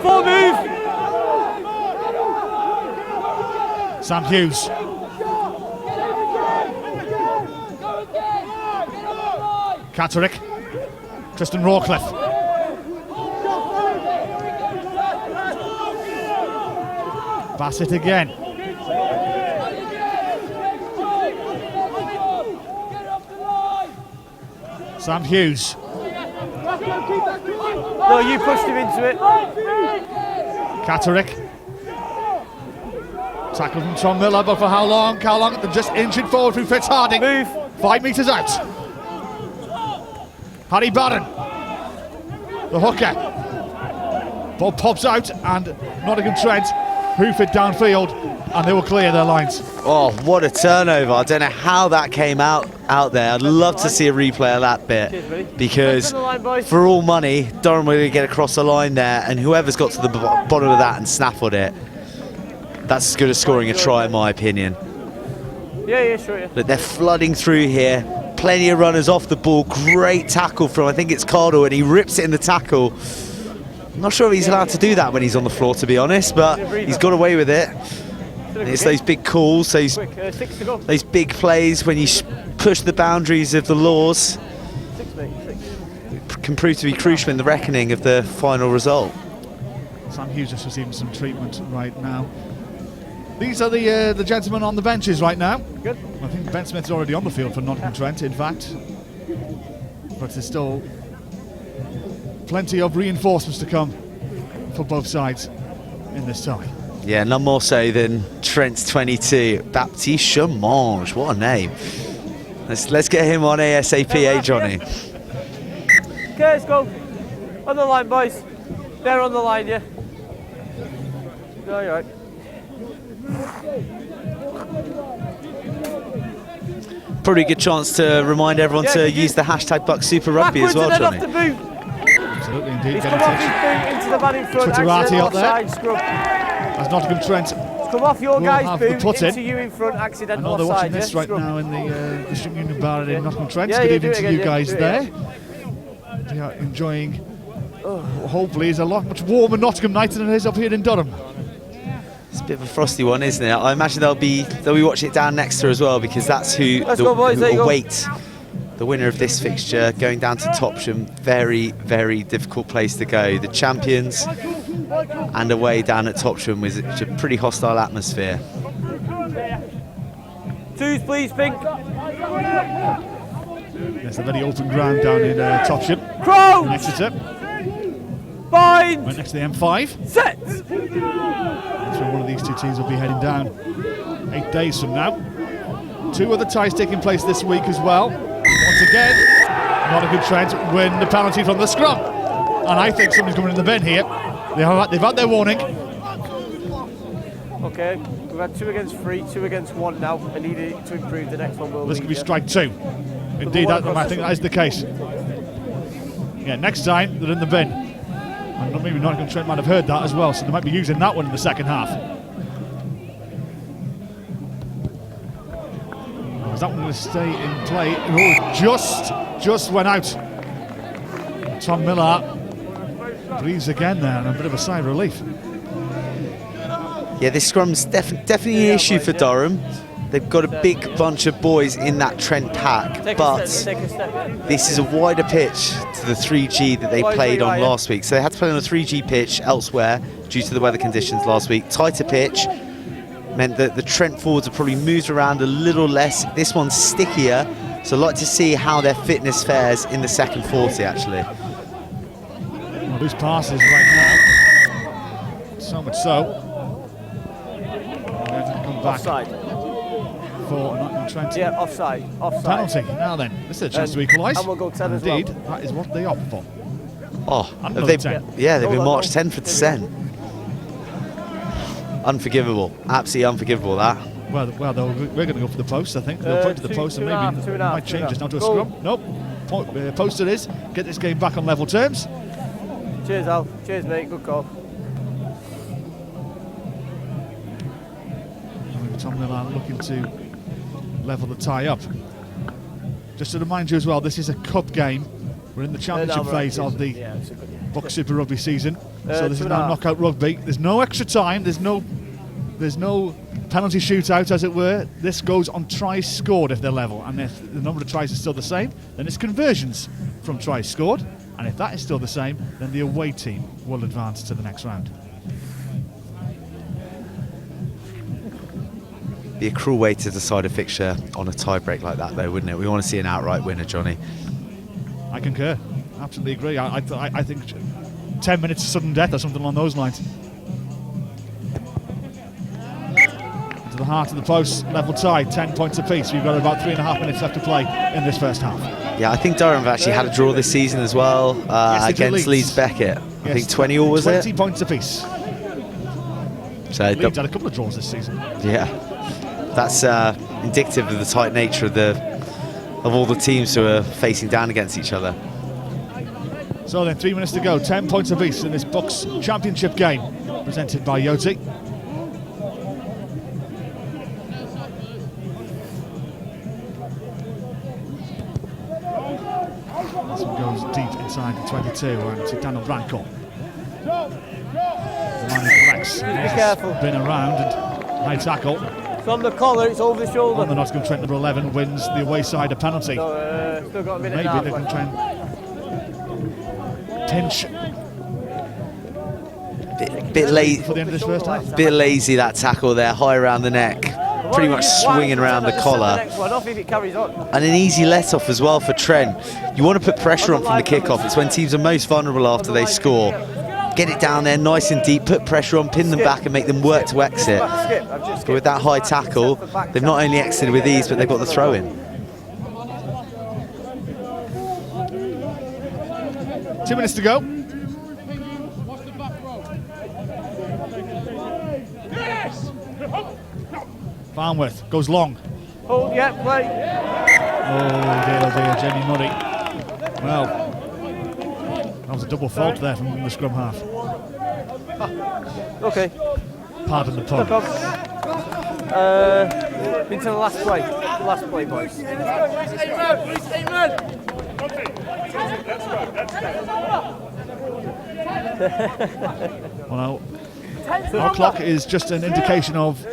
Full move! Sam Hughes. Catterick. Tristan Rawcliffe. Bassett again. Sam Hughes. No, you pushed him into it. Catterick. Tackle from Tom Miller, but for how long? They're just inching forward through Fitzharding. Move. 5 metres out. Harry Barron. The hooker. Ball pops out and Nottingham Trent hoof it downfield and they will clear their lines. Oh, what a turnover. I don't know how that came out there. I'd love to see a replay of that bit because for all money, Durham will get across the line there and whoever's got to the bottom of that and snaffled it, that's as good as scoring a try in my opinion. Yeah, sure, yeah. But they're flooding through here. Plenty of runners off the ball. Great tackle from, I think it's Cardle, and he rips it in the tackle. I'm not sure if he's allowed to do that when he's on the floor, to be honest, but he's got away with it. And it's those big calls, those big plays when you push the boundaries of the laws. It can prove to be crucial in the reckoning of the final result. Sam Hughes just receiving some treatment right now. These are the gentlemen on the benches right now. Good. I think Ben Smith's already on the field for Nottingham Trent, in fact. But there's still plenty of reinforcements to come for both sides in this tie. Yeah, none more so than Trent's 22, Baptiste Chamange. What a name. Let's get him on ASAP, eh, Johnny? Okay, let's go. On the line, boys. They're on the line, yeah. No, you're right. Probably a good chance to remind everyone to use the hashtag BUCS Super Rugby as well, Johnny. Absolutely, indeed. He's come off his boot into the man in front. Twitterati up there. Scrub. As Nottingham Trent Come off your guy's boot the into you in front, accidental I know they're offside. watching this right now in the District Union Bar in Nottingham Trent. Yeah, Good you evening do it to again, you guys there. We are enjoying, hopefully, it's a lot much warmer Nottingham night than it is up here in Durham. It's a bit of a frosty one, isn't it? I imagine they'll be watching it down next to her as well because that's who will await the winner of this fixture going down to Topsham. Very, very difficult place to go. The champions and away down at Topsham was a pretty hostile atmosphere. Twos, please, Pink. There's a very open ground down in Topsham. Crouch! In Exeter. Bind! Right next to the M5. Set! That's where one of these two teams will be heading down 8 days from now. 2 other ties taking place this week as well. Once again, Nottingham Trent win the penalty from the scrum. And I think somebody's coming in the bin here. They've had their warning. Okay, we've had 2 against 3, 2 against 1 now. I need to improve the next one. This could be strike 2. Indeed, I think that is the case. Yeah, next time they're in the bin. And maybe Nottingham Trent might have heard that as well, so they might be using that one in the second half. Is that one going to stay in play? Oh, just went out. Tom Miller breathes again there, and a bit of a sigh of relief. Yeah, this scrum's definitely an issue for Durham. They've got a big bunch of boys in that Trent pack, but this is a wider pitch to the 3G that they played on last week. So they had to play on a 3G pitch elsewhere due to the weather conditions last week. Tighter pitch meant that the Trent forwards have probably moved around a little less. This one's stickier, so I'd like to see how their fitness fares in the second 40 actually. Well, those passes right now, so much so. They're going to come back. Offside. For Nottingham Trent. Yeah, offside. Penalty. Now then, this is a chance to equalise. And we'll go 10 as Indeed, well. that is what they opt for. Oh, Another 10. Yeah, they've been marched 10 for dissent. Unforgivable. Absolutely unforgivable, that. Well, we're going to go for the post, I think. They'll point to the post and maybe might change this now to a scrum. Nope. Post it is. Get this game back on level terms. Cheers, Al. Cheers, mate. Good call. Tom Miller looking to level the tie up. Just to remind you as well, this is a cup game. We're in the championship phase of the BUCS Super Rugby season. So this is now knockout rugby. There's no extra time. There's no penalty shootout, as it were. This goes on tries scored if they're level. And if the number of tries is still the same, then it's conversions from tries scored. And if that is still the same, then the away team will advance to the next round. Be a cruel way to decide a fixture on a tie break like that, though, wouldn't it? We want to see an outright winner, Johnny. I concur. Absolutely agree. I think 10 minutes of sudden death or something along those lines. To the heart of the post, level tie, 10 points apiece. We've got about 3.5 minutes left to play in this first half. Yeah, I think Durham have actually had a draw this season as well against Leeds Beckett. I think 20 all, was 20 it? 20 points apiece. So Leeds had a couple of draws this season. Yeah, that's indicative of the tight nature of all the teams who are facing down against each other. So then 3 minutes to go, 10 points apiece in this BUCS championship game presented by Yoti. This one goes deep inside the 22 and to Daniel Branco. Rex Be careful. been around and high tackle. It's on the collar, it's over the shoulder. On the Nottingham Trent number 11 wins the away side a penalty. So, still got a minute Maybe and a they half can left. try and pinch Bit for the end of this first half. bit lazy, that tackle there, high around the neck, pretty much swinging around the collar. Next one off if it carries on. And an easy let off as well for Trent. You want to put pressure on from the kickoff. It's when teams are most vulnerable after they score. Get it down there nice and deep, put pressure on, pin them back and make them work to exit. But with that high tackle, they've not only exited with ease, but they've got the throw in. 2 minutes to go. Farnworth goes long. Hold, yeah, play. Oh dear, Jamie Muddy. Well, that was a double fault there from the scrum half. Okay. Pardon the No pun. problem. Into the last play. The last play, boys. Well, our clock is just an indication of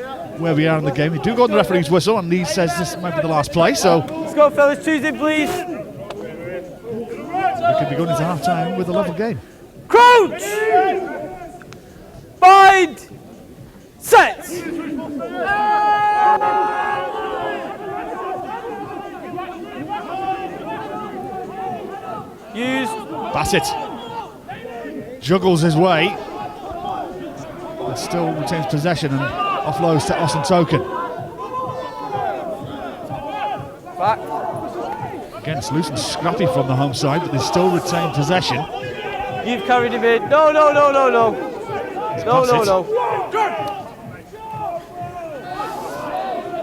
where we are in the game. We do go on the referee's whistle, and Lee says this might be the last play, so Let's go, fellas. Choose it, please. we could be going into half time with a level game. Crouch! Bind! Set! Used. Bassett juggles his way, but still retains possession and offloads to Austin Token. Back. Again, it's loose and scrappy from the home side, but they still retain possession. You've carried him in. No, no, no, no, no. No, no, no.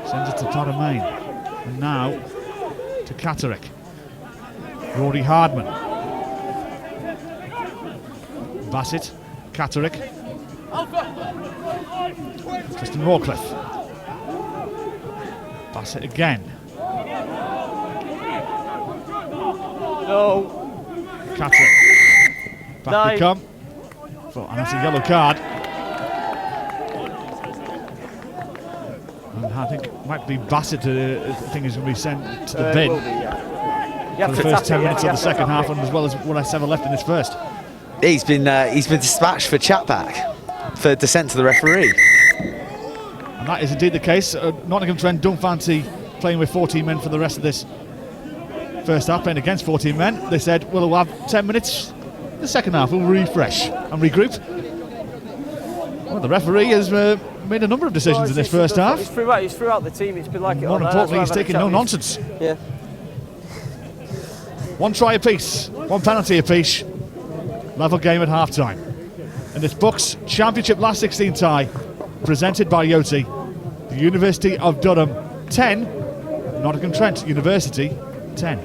Sends it to Torremain. And now to Catterick. Rory Hardman. Bassett, Catterick. Tristan Rawcliffe. Bassett again. No. Catterick. Back Nine. we come. Oh, and that's a yellow card. And I think it might be Bassett I think is going to be sent to the It bin will be, yeah. You have for to the first tap 10 it, minutes you of have the to second tap half, it. and as well as what ever left in this first. He's been dispatched for chatback, for dissent to the referee. And that is indeed the case. Nottingham Trent don't fancy playing with 14 men for the rest of this first half, playing against 14 men. They said, we'll have 10 minutes in the second half, we'll refresh and regroup. Well, the referee has made a number of decisions in this first half. It's throughout the team. It's been like it. More all night. importantly, That's he's why I've taking had a no chat nonsense. with you. Yeah. One try apiece, one penalty apiece. Level game at half time. And this BUCS Championship last 16 tie, presented by Yoti, the University of Durham 10, Nottingham Trent University 10.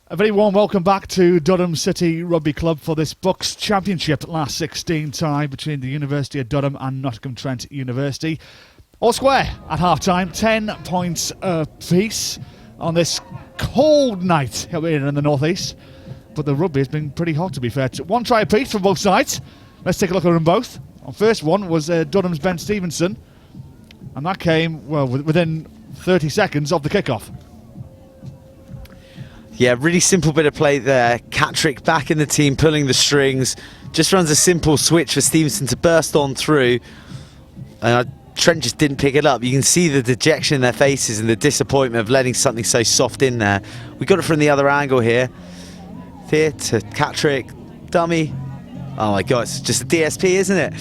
A very warm welcome back to Durham City Rugby Club for this BUCS Championship last 16 tie between the University of Durham and Nottingham Trent University. All square at half-time, 10 points apiece on this cold night here in the northeast. But the rugby has been pretty hot, to be fair. One try apiece from both sides. Let's take a look at them both. The first one was Durham's Ben Stevenson, and that came, well, within 30 seconds of the kickoff. Yeah, really simple bit of play there. Catrick back in the team, pulling the strings. Just runs a simple switch for Stevenson to burst on through. Trent just didn't pick it up. You can see the dejection in their faces and the disappointment of letting something so soft in there. We got it from the other angle here. Here to Catrick, dummy. Oh my God, it's just a DSP, isn't it?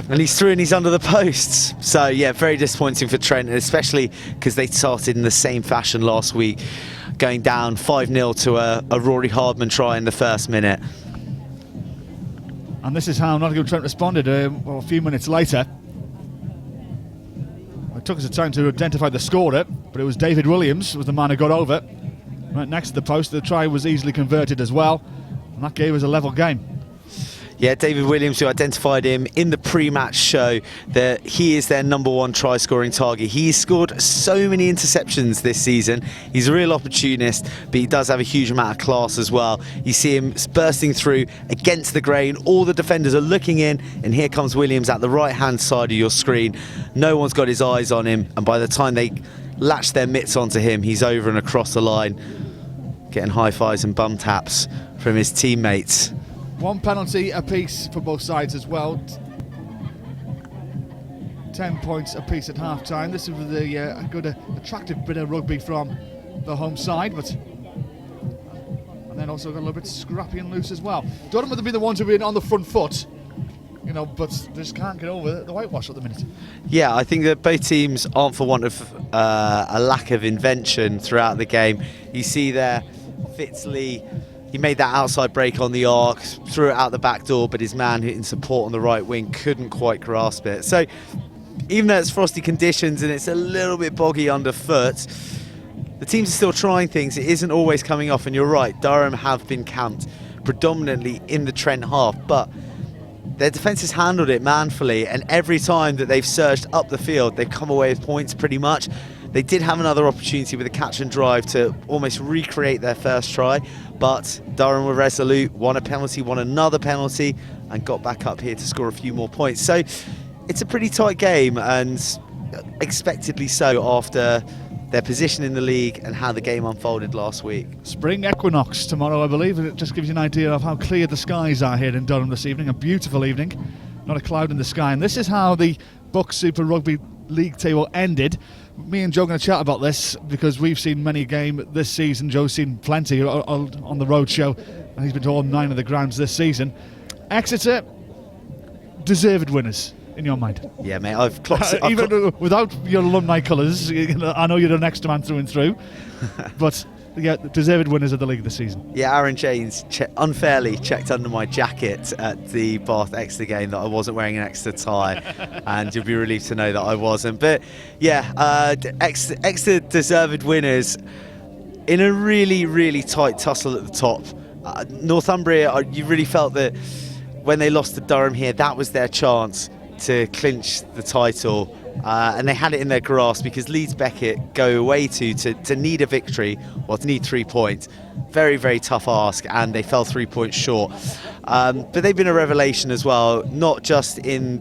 And he's through and he's under the posts. So yeah, very disappointing for Trent, especially because they started in the same fashion last week, going down 5-0 to a Rory Hardman try in the first minute. And this is how Nottingham Trent responded a few minutes later. It took us a time to identify the scorer, but it was David Williams was the man who got over. Right next to the post, the try was easily converted as well, and that gave us a level game. Yeah, David Williams, who identified him in the pre-match show that he is their #1 try-scoring target. He's scored so many interceptions this season. He's a real opportunist, but he does have a huge amount of class as well. You see him bursting through against the grain. All the defenders are looking in, and here comes Williams at the right-hand side of your screen. No one's got his eyes on him, and by the time they latch their mitts onto him, he's over and across the line, getting high fives and bum taps from his teammates. One penalty apiece for both sides as well. 10 points apiece at half-time. This was a good, attractive bit of rugby from the home side, and then also got a little bit scrappy and loose as well. Durham would be the ones who've been on the front foot, but just can't get over the whitewash at the minute. Yeah, I think that both teams aren't for want of a lack of invention throughout the game. You see there, Fitzley, he made that outside break on the arc, threw it out the back door, but his man in support on the right wing couldn't quite grasp it. So even though it's frosty conditions and it's a little bit boggy underfoot, the teams are still trying things. It isn't always coming off, and you're right, Durham have been camped predominantly in the Trent half, but their defence has handled it manfully, and every time that they've surged up the field, they've come away with points pretty much. They did have another opportunity with a catch and drive to almost recreate their first try, but Durham were resolute, won a penalty, won another penalty, and got back up here to score a few more points. So it's a pretty tight game, and expectedly so after their position in the league and how the game unfolded last week. Spring equinox tomorrow, I believe. It just gives you an idea of how clear the skies are here in Durham this evening. A beautiful evening, not a cloud in the sky. And this is how the BUCS Super Rugby League table ended. Me and Joe are going to chat about this because we've seen many games this season. Joe's seen plenty on the road show, and he's been to all 9 of the grounds this season. Exeter, deserved winners in your mind? Yeah, mate, I've clocked it. Even without your alumni colours, I know you're an extra man through and through, but yeah, deserved winners of the league this season. Yeah, Aaron James unfairly checked under my jacket at the Bath Exeter game that I wasn't wearing an Exeter tie, and you'll be relieved to know that I wasn't. But yeah, Exeter deserved winners in a really, really tight tussle at the top. Northumbria, you really felt that when they lost to Durham here, that was their chance to clinch the title. And they had it in their grasp because Leeds Beckett go away to need a victory, or to need 3 points. Very, very tough ask, and they fell 3 points short. But they've been a revelation as well, not just in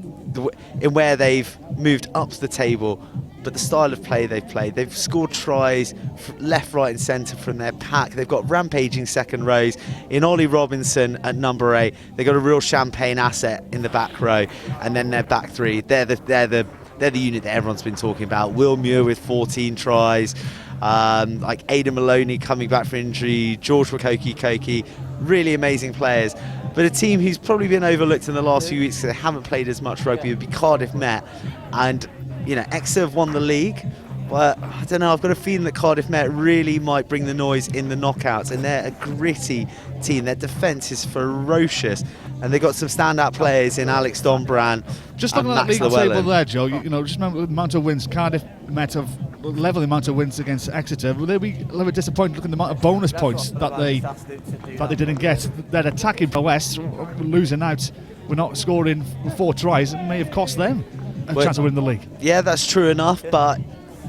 where they've moved up to the table, but the style of play they've played. They've scored tries left, right and centre from their pack. They've got rampaging second rows in Ollie Robinson at number 8. They've got a real champagne asset in the back row, and then their back three. They're the unit that everyone's been talking about. Will Muir with 14 tries, like Aidan Maloney coming back from injury, George Wakoki, really amazing players. But a team who's probably been overlooked in the last few weeks because they haven't played as much rugby would be Cardiff Met. And Exeter have won the league, But I don't know, I've got a feeling that Cardiff Met really might bring the noise in the knockouts, and they're a gritty team. Their defence is ferocious, and they've got some standout players in Alex Dombran. Just looking at the league table there, Joe, you know, just remember the amount of wins Cardiff Met have level the amount of wins against Exeter. Will they be a little bit disappointed looking at the amount of bonus points that they didn't get? Their attacking prowess, losing out, we're not scoring 4 tries, it may have cost them a chance of winning the league. Yeah, that's true enough, but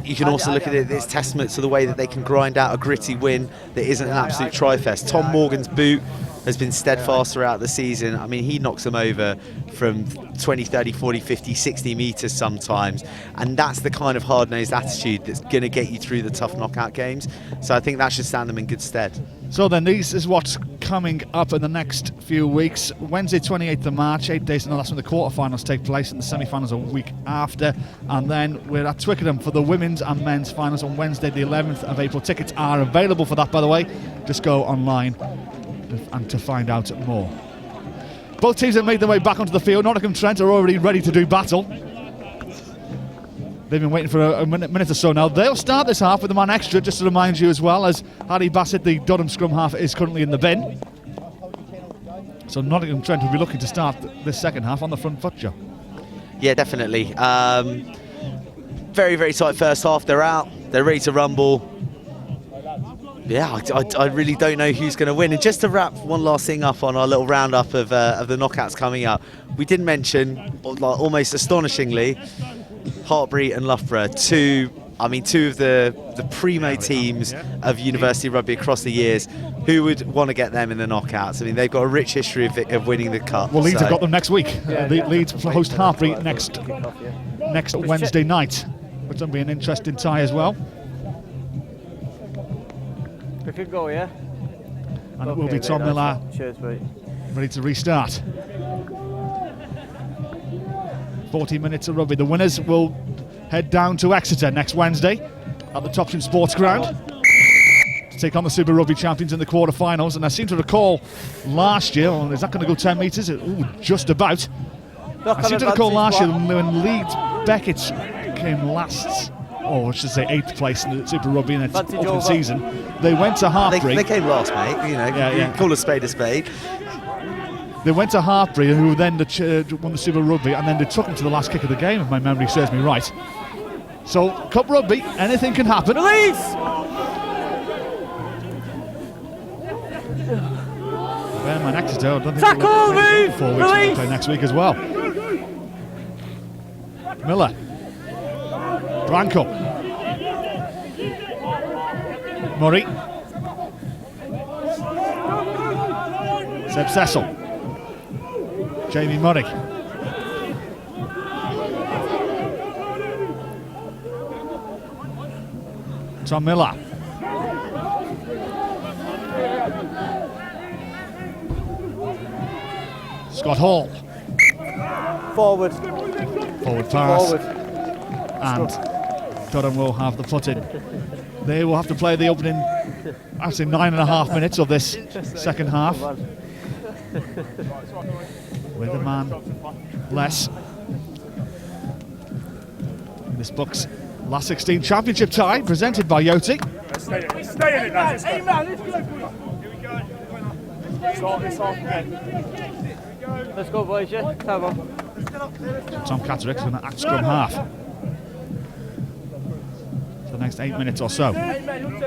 you can also look at it as testament to the way that they can grind out a gritty win that isn't an absolute tri-fest. Tom Morgan's boot has been steadfast throughout the season. I mean, he knocks them over from 20, 30, 40, 50, 60 metres sometimes, and that's the kind of hard-nosed attitude that's going to get you through the tough knockout games. So I think that should stand them in good stead. So then, this is what's coming up in the next few weeks. Wednesday 28th of March, 8 days, and that's when the quarterfinals take place, and the semi-finals a week after. And then we're at Twickenham for the women's and men's finals on Wednesday the 11th of April. Tickets are available for that, by the way. Just go online and to find out more. Both teams have made their way back onto the field. Nottingham Trent are already ready to do battle. They've been waiting for a minute or so now. They'll start this half with a man extra, just to remind you as well, as Harry Bassett, the Durham scrum half, is currently in the bin. So Nottingham Trent will be looking to start this second half on the front foot, Joe. Yeah, definitely. Very, very tight first half. They're out. They're ready to rumble. Yeah, I really don't know who's going to win. And just to wrap one last thing up on our little roundup of the knockouts coming up, we did mention, almost astonishingly, Hartbury and Loughborough, two of the primo teams of university rugby across the years. Who would want to get them in the knockouts? I mean, they've got a rich history of winning the cup. Well, Leeds have got them next week. Leeds host Hartbury next Wednesday night, which will be an interesting tie as well. We could go, yeah? And it will be Tom Miller. Cheers, mate. Ready to restart. 40 minutes of rugby. The winners will head down to Exeter next Wednesday at the Topsham Sports Ground to take on the Super Rugby champions in the quarterfinals. And I seem to recall last year, is that going to go 10 metres? Ooh, just about. I seem to recall last year when Leeds Beckett came last, or I should say 8th place in the Super Rugby in its opening season. They went to Hartbury. They came last, mate. You know, call a spade a spade. They went to Hartbury, who then won the Super Rugby, and then they took them to the last kick of the game, if my memory serves me right. So, Cup Rugby, anything can happen. Release! Man, Exeter, I don't think tackle, move! 4 weeks to play next week as well. Miller. Branco. Murray. Seb Cecil. Jamie Murray. Tom Miller. Scott Hall. Forward pass. Forward. And Durham will have the footing. They will have to play the opening, actually 9.5 minutes of this second half. With a man less. This BUCS last 16 championship tie presented by Yoti. Stay in it, lads. Hey, man, let's go. Let's go, boys, yeah? Come on. Tom Catterick's going to act scrum half for the next 8 minutes or so. Hey, man,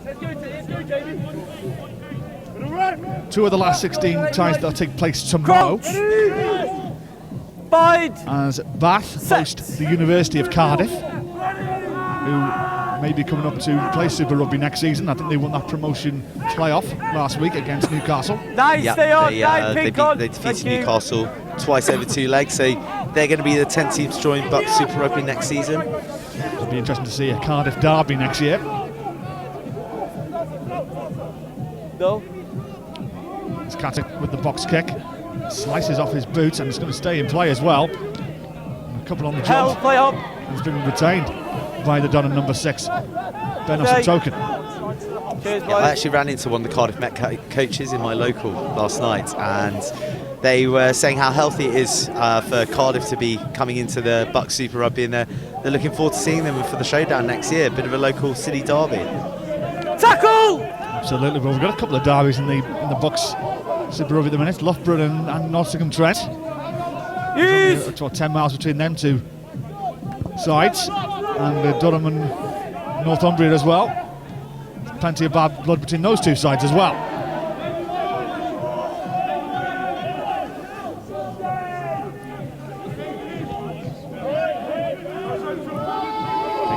let's go, Jamie. 2 of the last 16 ties that'll take place tomorrow. Bide! As Bath host the University of Cardiff, who may be coming up to play Super Rugby next season. I think they won that promotion playoff last week against Newcastle. Nice, they defeated Newcastle twice over 2 legs, so they're going to be the 10th team to join BUCS Super Rugby next season. It'll be interesting to see a Cardiff derby next year. No. It's Catterick with the box kick. Slices off his boot and it's going to stay in play as well. A couple on the job. Play up. It's been retained by the Durham number 6, Ben Token. Cheers, I actually ran into one of the Cardiff Met coaches in my local last night, and They were saying how healthy it is for Cardiff to be coming into the BUCS Super Rugby, and they're looking forward to seeing them for the showdown next year. A bit of a local city derby. Tackle! Absolutely. Well, we've got a couple of derbies in the BUCS Super Rugby at the minute. Loughborough and Nottingham Trent. Use! It's about 10 miles between them two sides, and Durham and Northumbria as well. There's plenty of bad blood between those two sides as well.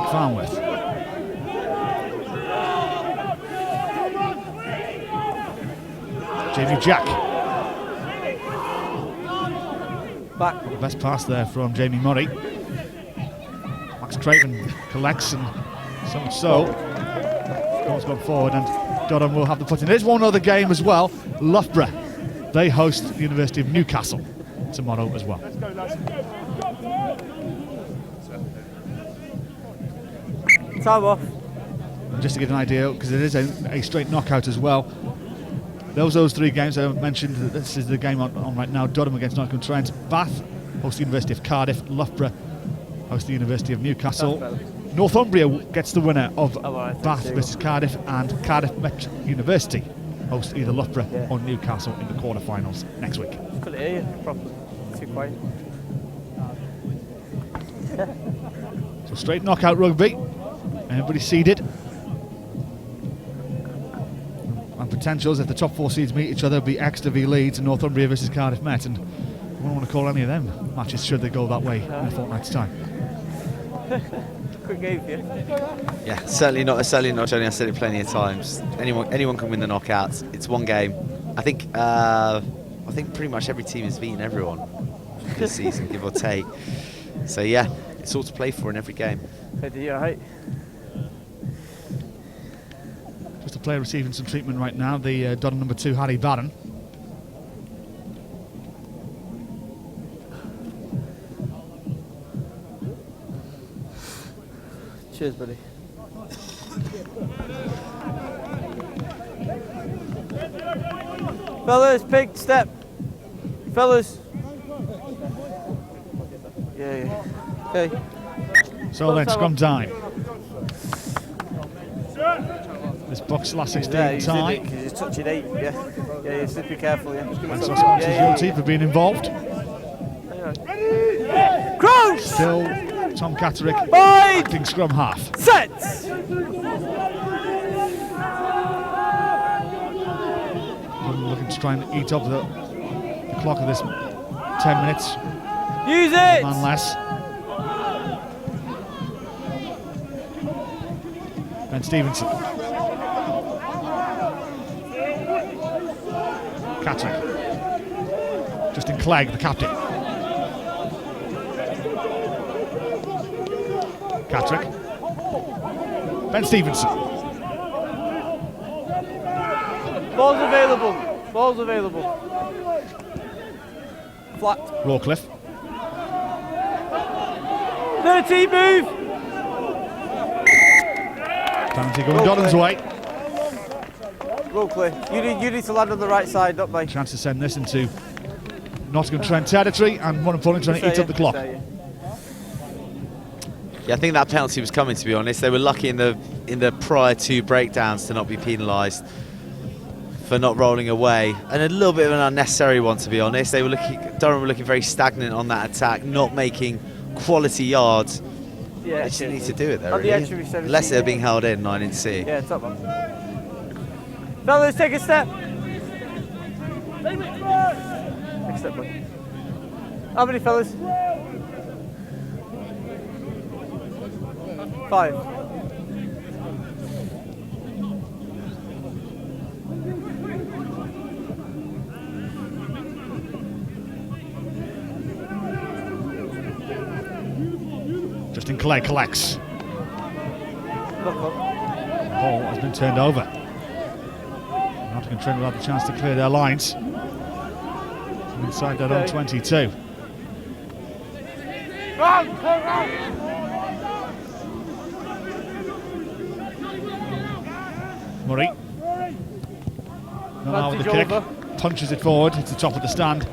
Farnworth. Jamie Jack. Back. The best pass there from Jamie Murray. Max Craven collects, and so much so. Score's gone forward, and Durham will have the put in. There's one other game as well. Loughborough. They host the University of Newcastle tomorrow as well. Time off. And just to get an idea, because it is a straight knockout as well. Those three games I mentioned. This is the game on right now. Durham against Nottingham Trent. Bath hosts the University of Cardiff. Loughborough hosts the University of Newcastle. Northumbria gets the winner of Bath versus Cardiff, and Cardiff Met University hosts either Loughborough or Newcastle in the quarterfinals next week. Couldn't hear you properly. Too quiet. So straight knockout rugby. Everybody seeded. And potentials, if the top four seeds meet each other, be Exeter v Leeds and Northumbria versus Cardiff Met, and we don't want to call any of them matches should they go that way in a fortnight's time. Quick game for you. Yeah, certainly not, Johnny. I've said it plenty of times. Anyone can win the knockouts. It's one game. I think pretty much every team has beaten everyone this season, give or take. So yeah, it's all to play for in every game. Eddie, you alright? Just a player receiving some treatment right now, the Durham number 2, Harry Barron. Cheers, buddy. Fellas, pig step. Fellas. Yeah. Okay. So then, scrum time. This box last 16 tie. Because he's touching 8, yeah. Yeah, you should be careful, yeah. Thanks to your team for being involved. Crouch! Still Tom Catterick, acting scrum half. Set! Looking to try and eat up the clock of this 10 minutes. Use it! Man less. Ben Stevenson. Catterick. Justin Clegg, the captain. Catterick. Ben Stevenson. Balls available. Flat. Rawcliffe. 30, move! Penalty going Donovan's way. Roll clear. You need to land on the right side, not me. Chance to send this into Nottingham Trent territory, and one opponent trying to eat up the clock. Yeah, I think that penalty was coming, to be honest. They were lucky in the prior 2 breakdowns to not be penalised for not rolling away, and a little bit of an unnecessary one, to be honest. Durham were looking very stagnant on that attack, not making quality yards. Yeah, they just need to do it though, really. Unless they're being held in 9 in C. Yeah, top one. Fellas, take a step. Next step, boy. How many fellas? 5. Justin Clegg collects. Ball has been turned over. Nottingham Trent will have the chance to clear their lines from inside their own 22. Murray. Now with the kick, punches it forward. It's the top of the stand.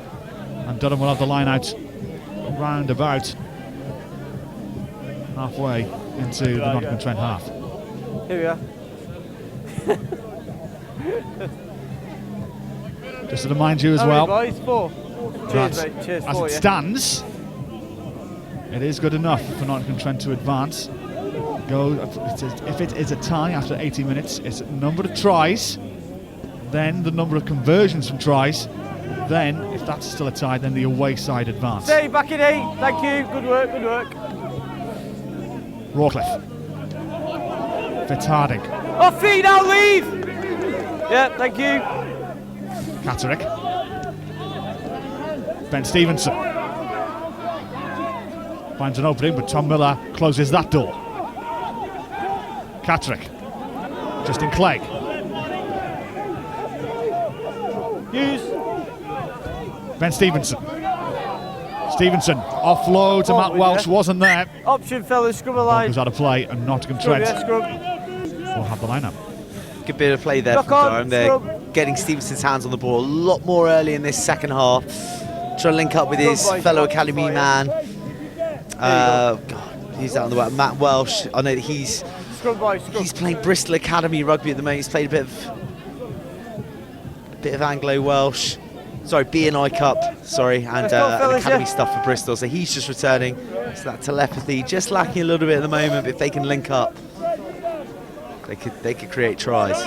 And Durham will have the line out round about halfway into the Nottingham Trent half. Here we are. Just to remind you as How well, many boys? 4. Cheers, mate. Cheers. as 4, it yeah. stands, it is good enough for Nottingham Trent to advance. If it is a tie after 80 minutes, it's a number of tries, then the number of conversions from tries, then if that's still a tie, then the away side advance. Stay back in 8. Thank you. Good work. Good work. Rawcliffe. Fitzharding. Off feet now. Leave. Yeah. Thank you. Catterick. Ben Stevenson. Finds an opening, but Tom Miller closes that door. Catterick. Justin Clegg. Use. Ben Stevenson. Stevenson offload to Matt Welsh, wasn't there. Option fellas, scrum a line. Was out of play, and Nottingham Scrum, Trent yeah, scrum. will have the lineup. Good bit of play there Knock from on, Durham. They're scrum. getting Stevenson's hands on the ball a lot more early in this second half. Trying to link up with his Scrum, boys, fellow scrum, academy boys. man. God, he's out on the way. Matt Welsh. I know that he's Scrum, boys, scrum. He's playing Bristol Academy rugby at the moment. He's played a bit of Anglo Welsh. Sorry, B&I Cup. Sorry, and Let's go, fellas, academy yeah. stuff for Bristol. So he's just returning. So that telepathy just lacking a little bit at the moment. But if they can link up, they could create tries.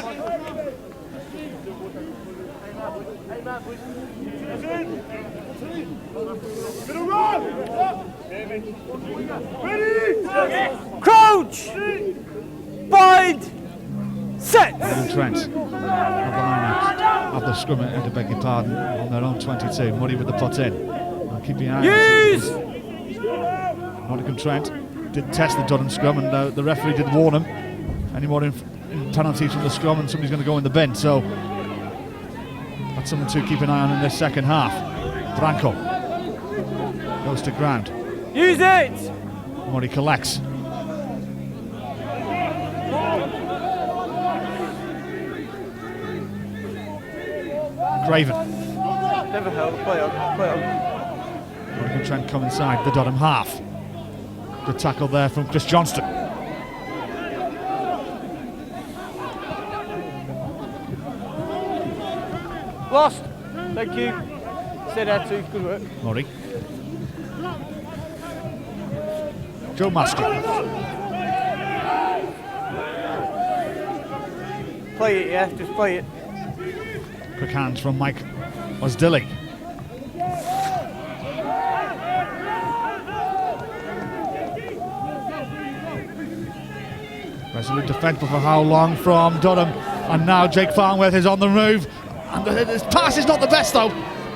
Crouch! Bind! Set! Nottingham Trent have the lineup of the scrum end, I beg your pardon, on their own 22. Murray with the put in. And keep your eye on Use! it. Nottingham Trent did test the Durham scrum, and the referee did warn him. Any more in penalties from the scrum, and somebody's going to go in the bin. So that's something to keep an eye on in this second half. Branco goes to ground. Use it! Murray collects. Craven. Never held. Play on. Play on. Nottingham Trent come inside the Durham half. Good tackle there from Chris Johnston. Lost. Thank you. Stay there too. Good work. Murray. Joe Maskell. Play it, yeah. Just play it. Quick hands from Mike Osdilly. Resolute defence, but for how long from Durham? And now Jake Farnworth is on the move. And his pass is not the best though.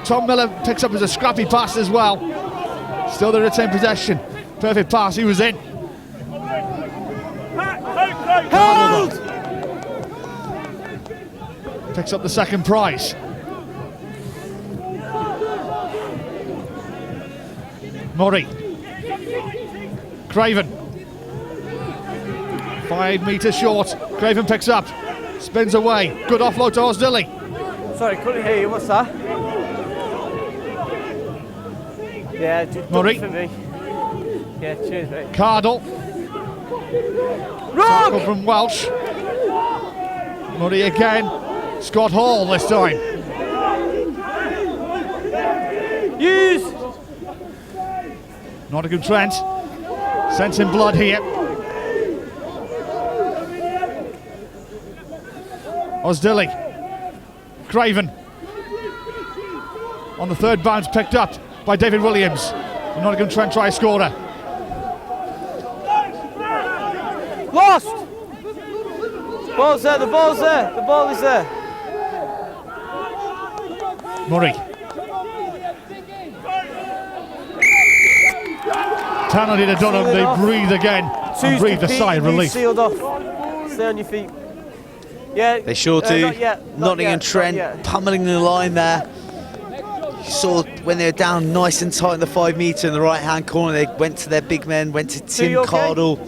Tom Miller picks up as a scrappy pass as well. Still they retain possession. Perfect pass, he was in. Hold! Picks up the second prize. Murray. Craven. 5 metres short. Craven picks up. Spins away. Good offload to Osdilly. Sorry, couldn't hear you. What's that? Yeah, just Murray. for me. Yeah, cheers, mate. Cardle. Tackle from Welsh. Murray again. Scott Hall this time. Use! Nottingham Trent. Sensing blood here. Osdilly. Craven. On the third bounce, picked up by David Williams. The Nottingham Trent try scorer. Lost! Ball's there, the ball's there, the ball is there. Murray. Penalty to Durham, they breathe again and breathe a sigh of relief. Sealed off. Stay on your feet. Yeah. They sure do. Not yet. Nottingham Trent pummeling the line there. You saw when they were down nice and tight in the 5 metre in the right hand corner, they went to their big men, went to Tim okay? Cardle.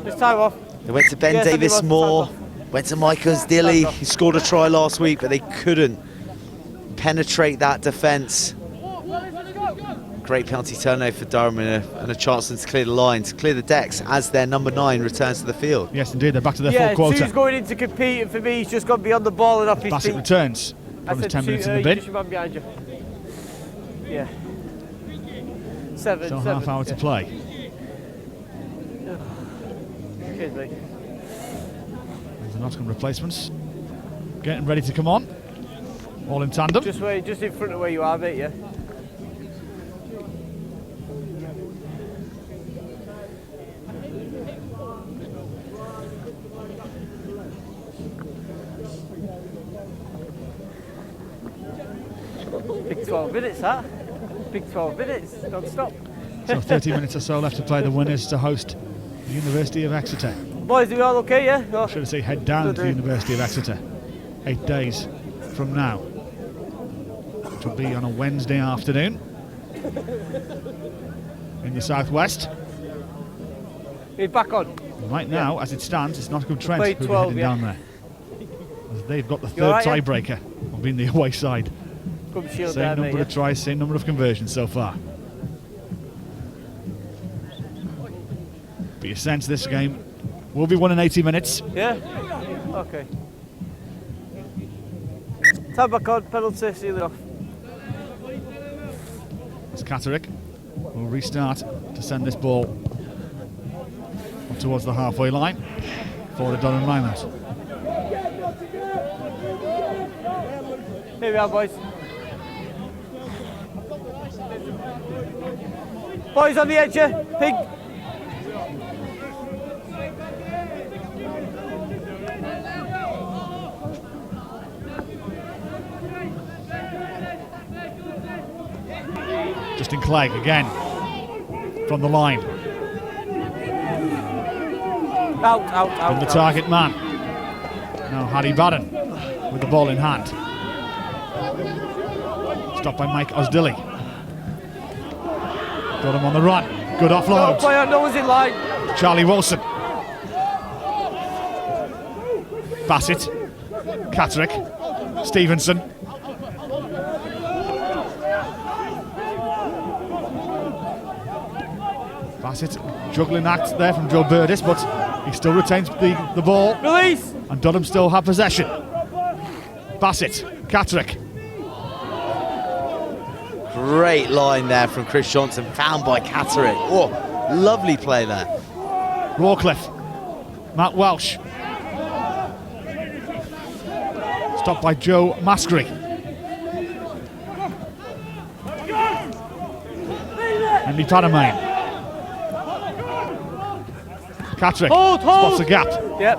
Just time off. They went to Ben Yeah, Davis somebody Moore, wants to went to Mike Osdilly. He scored a try last week, but they couldn't penetrate that defence. great penalty turnover for Durham and a chance to clear the lines, clear the decks as their number 9 returns to the field. Yes, indeed, they're back to their full quota. Tu's going in to compete, and for me, he's just gone beyond the ball and off his Bassett feet. returns from his 10 minutes in the Just bin. your man behind you. Yeah. 7. Still 7. half hour to play. Cheers, mate. There's the Nottingham replacements getting ready to come on. All in tandem. Just in front of where you are, mate, yeah. Big 12 minutes, that. Big 12 minutes, non-stop. So 30 minutes or so left to play. The winners to host the University of Exeter. Boys, are we all okay, yeah? Oh. Should I say head down to the University of Exeter 8 days from now, which will be on a Wednesday afternoon in the southwest. We're back on. Right now, as it stands, it's Nottingham Trent Played who'll be 12, heading yeah. down there. As they've got the You third all right, yeah? tiebreaker on being the away side. Come shield Same there, number mate, of tries, same number of conversions so far. But you sense this game will be won in 80 minutes. yeah? Okay. Time back on, penalty, seal it off. As Catterick will restart to send this ball up towards the halfway line for the Durham lineout. Here we are, boys. Boys on the edge, yeah? Pink. Justin Clegg again from the line. Out. From the target man. Now Harry Barron with the ball in hand. Stopped by Mike Osdilly. Got him on the run. Good offload. Play on, no one's in line. Charlie Wilson. Bassett. Catterick. Stevenson. Bassett juggling act there from Joe Burdis, but he still retains the ball. Release. And Durham still have possession. Bassett. Catterick. Great line there from Chris Johnson, found by Catterick. Oh, lovely play there. Rawcliffe. Matt Welsh. Stopped by Joe Maskery. Henry Paramain. Catterick Hold. spots a gap. Yep.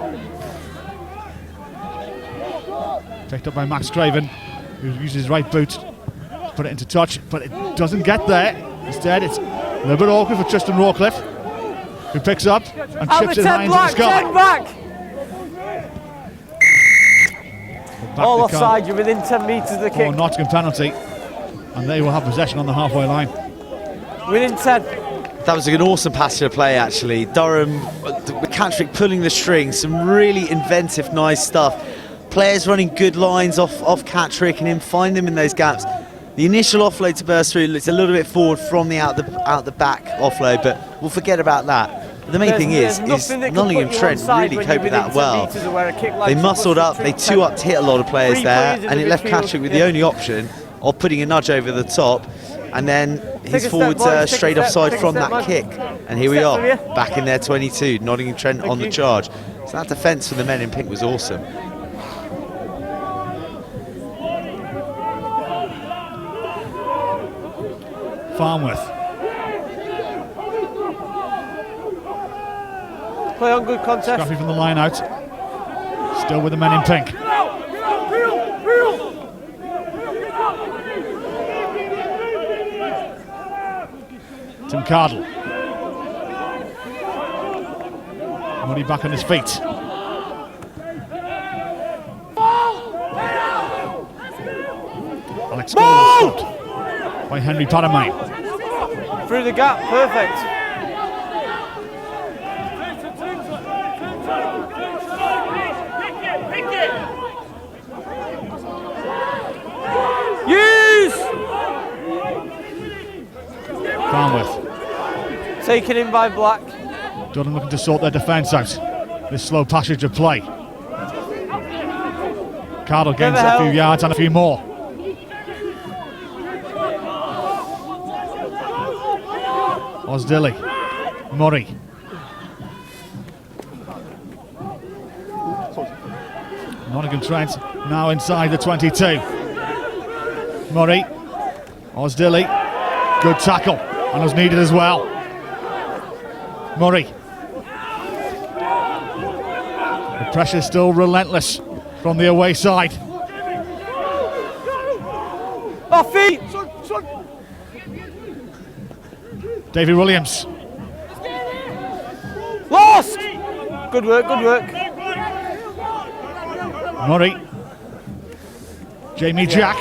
Picked up by Max Craven, who uses his right boot to put it into touch, but it doesn't get there. Instead, it's a little bit awkward for Tristan Rawcliffe, who picks up and chips it high into the sky. 10 back. Back All they come offside, you're within 10 metres of the for kick. Nottingham penalty, and they will have possession on the halfway line. Within 10. That was an awesome pass to play, actually. Durham, with Catterick pulling the strings, some really inventive, nice stuff. Players running good lines off Catterick and him find them in those gaps. The initial offload to burst through looks a little bit forward from the out the back offload, but we'll forget about that. But the main thing is Nottingham Trent really coped with that well. They muscled up, they two-up hit a lot of players there, and it left Catterick with the only option of putting a nudge over the top, and then he's forward straight offside from that kick. And here we are, back in their 22, Nottingham Trent on the charge. So that defence for the men in pink was awesome. Farnworth. Play on, good contest. Scrappy from the line out. Still with the men in pink. Tim Cardle. Money back on his feet. Alex Cole stopped by Henry Paramain. Through the gap, perfect. Use! Taken in by Black. Durham looking to sort their defence out. This slow passage of play. Cardle gains a few yards and a few more. Osdilly. Murray. Nottingham Trent now inside the 22. Murray. Osdilly. Good tackle. And was needed as well. Murray. The pressure still relentless from the away side. Off feet! David Williams. Lost! Good work, good work. Murray. Jamie Jack.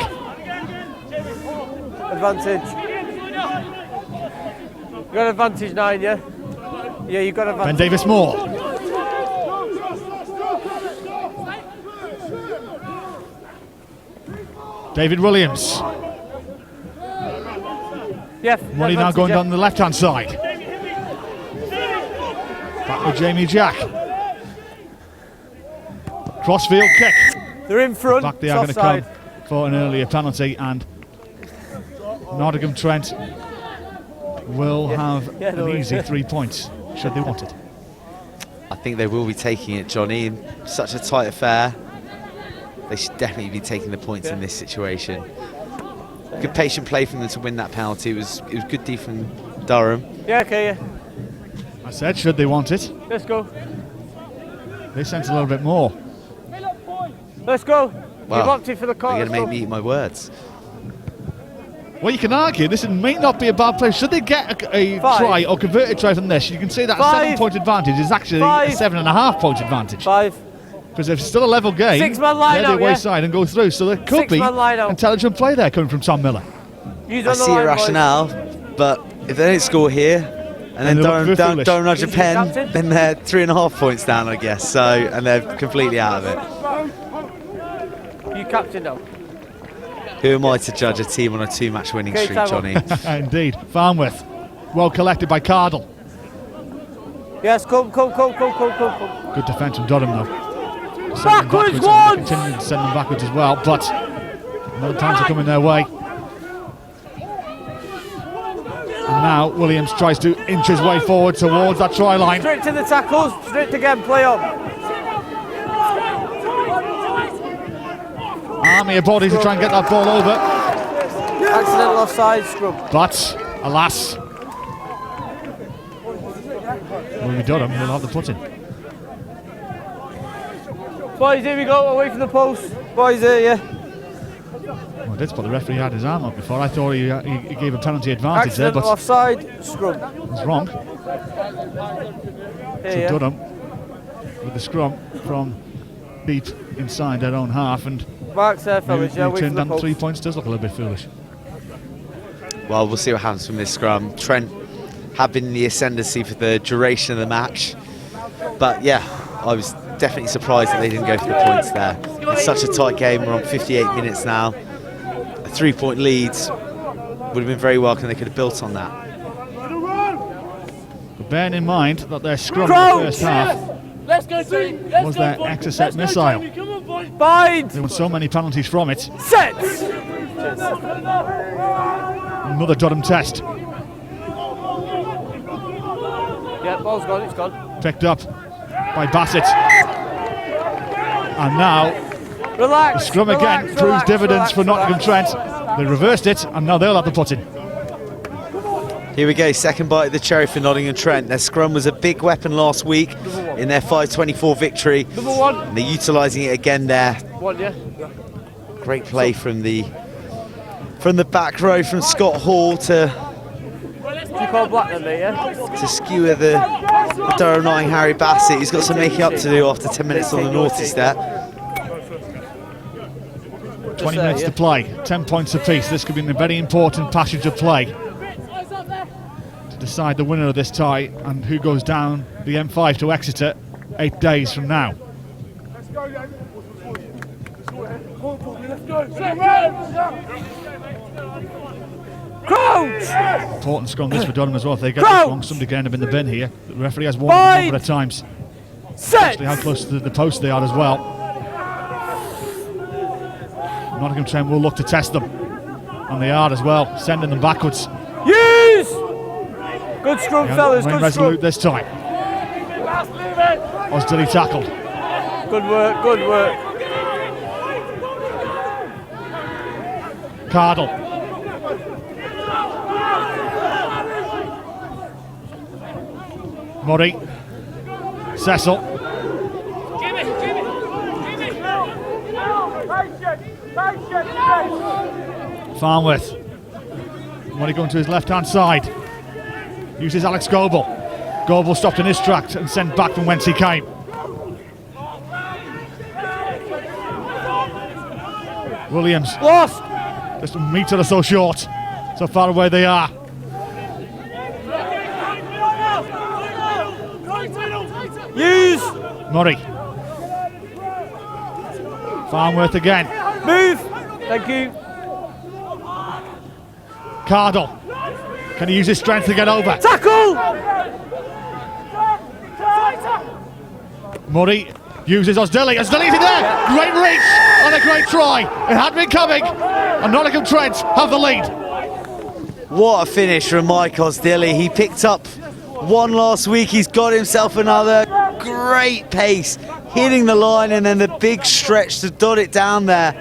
Advantage. You got advantage 9, yeah? Yeah, you got advantage. Ben Davis Moore. David Williams. Yeah. Murray now going down the left-hand side. Back with Jamie Jack. Crossfield kick. They're in front. Back they are going to come for an earlier penalty, and Nottingham Trent will have an easy 3 points should they want it. I think they will be taking it, Johnny. In such a tight affair, they should definitely be taking the points in this situation. Good patient play from them to win that penalty. It was good D from Durham. Yeah, okay, yeah. I said, should they want it? Let's go. They sent a little bit more. Let's go. Well, You've opted for the corner. You're going to make me eat my words. Well, you can argue this may not be a bad play. Should they get a try or convert a try from this, you can say that a 7-point advantage is actually a 7.5-point advantage. 5. Because if it's still a level game, 6-man line they're out, the away side and go through. So there could be intelligent play there coming from Tom Miller. I see your rationale, but if they don't score here, and then Durham nudge a pen, then they're 3.5 points down, I guess. So, and they're completely out of it. You captain now. Who am I to judge a team on a 2-match winning streak, Johnny? Indeed. Farnworth. Well collected by Cardle. Yes, come. Good defence from Durham though. Backwards once! Continuing to send them backwards as well, but no times are coming their way. And now Williams tries to inch his way forward towards that try line. Straight to the tackles, straight again, play on. Army of bodies to try and get that ball over. Accidental offside, scrum. But, alas, will be Durham, will have the put in. Boys, here we go, away from the post. Boys, here, yeah. Well, I did spot the referee had his arm up before. I thought he gave a penalty advantage there, but offside, scrum. It's wrong. Here, so Durham with the scrum from deep inside their own half, and Mark's there, fellas, yeah, turned down 3 points does look a little bit foolish. Well, we'll see what happens from this scrum. Trent have been in the ascendancy for the duration of the match, but yeah, I was definitely surprised that they didn't go for the points there. It's such a tight game. We're on 58 minutes now. A 3-point lead would have been very welcome. They could have built on that. But bearing in mind that their scrum in the first half was their exocet missile. Bind! There were so many penalties from it. Set! Another Durham test. Yeah, ball's gone, it's gone. Picked up by Bassett. And now the scrum again proves dividends for Nottingham Trent. They reversed it and now they'll have the put in. Here we go, second bite of the cherry for Nottingham Trent. Their scrum was a big weapon last week in their 5-24 victory. And they're utilising it again there. Great play from the back row from Scott Hall to skewer the Durham Nottingham Harry Bassett. He's got some making up to do after 10 minutes on the naughty step. 20 minutes to play, 10 points apiece. This could be a very important passage of play to decide the winner of this tie and who goes down the M5 to Exeter 8 days from now. Crouch! Important scrum this for Durham as well. If they get this wrong, somebody can end up in the bin here. The referee has warned them a number of times. Especially how close to the post they are as well. Nottingham Trent will look to test them. And they are as well, sending them backwards. Use! Good scrum, fellas, good resolute scrum. this time. Osdilly tackled. Good work, good work. Cardle. Murray. Cecil. Farnworth. Murray going to his left-hand side. Uses Alex Goebel. Goebel stopped in his tracks and sent back from whence he came. Williams. Lost. Just a metre or so short. So far away they are. Use. Murray. Farnworth again. Move. Thank you. Cardle. Can he use his strength to get over? Tackle. Murray uses Osdilly. Osdilly's in there. Great reach and a great try. It had been coming. And Nottingham Trent have the lead. What a finish from Mike Osdilly. He picked up one last week. He's got himself another. Great pace, hitting the line, and then the big stretch to dot it down there.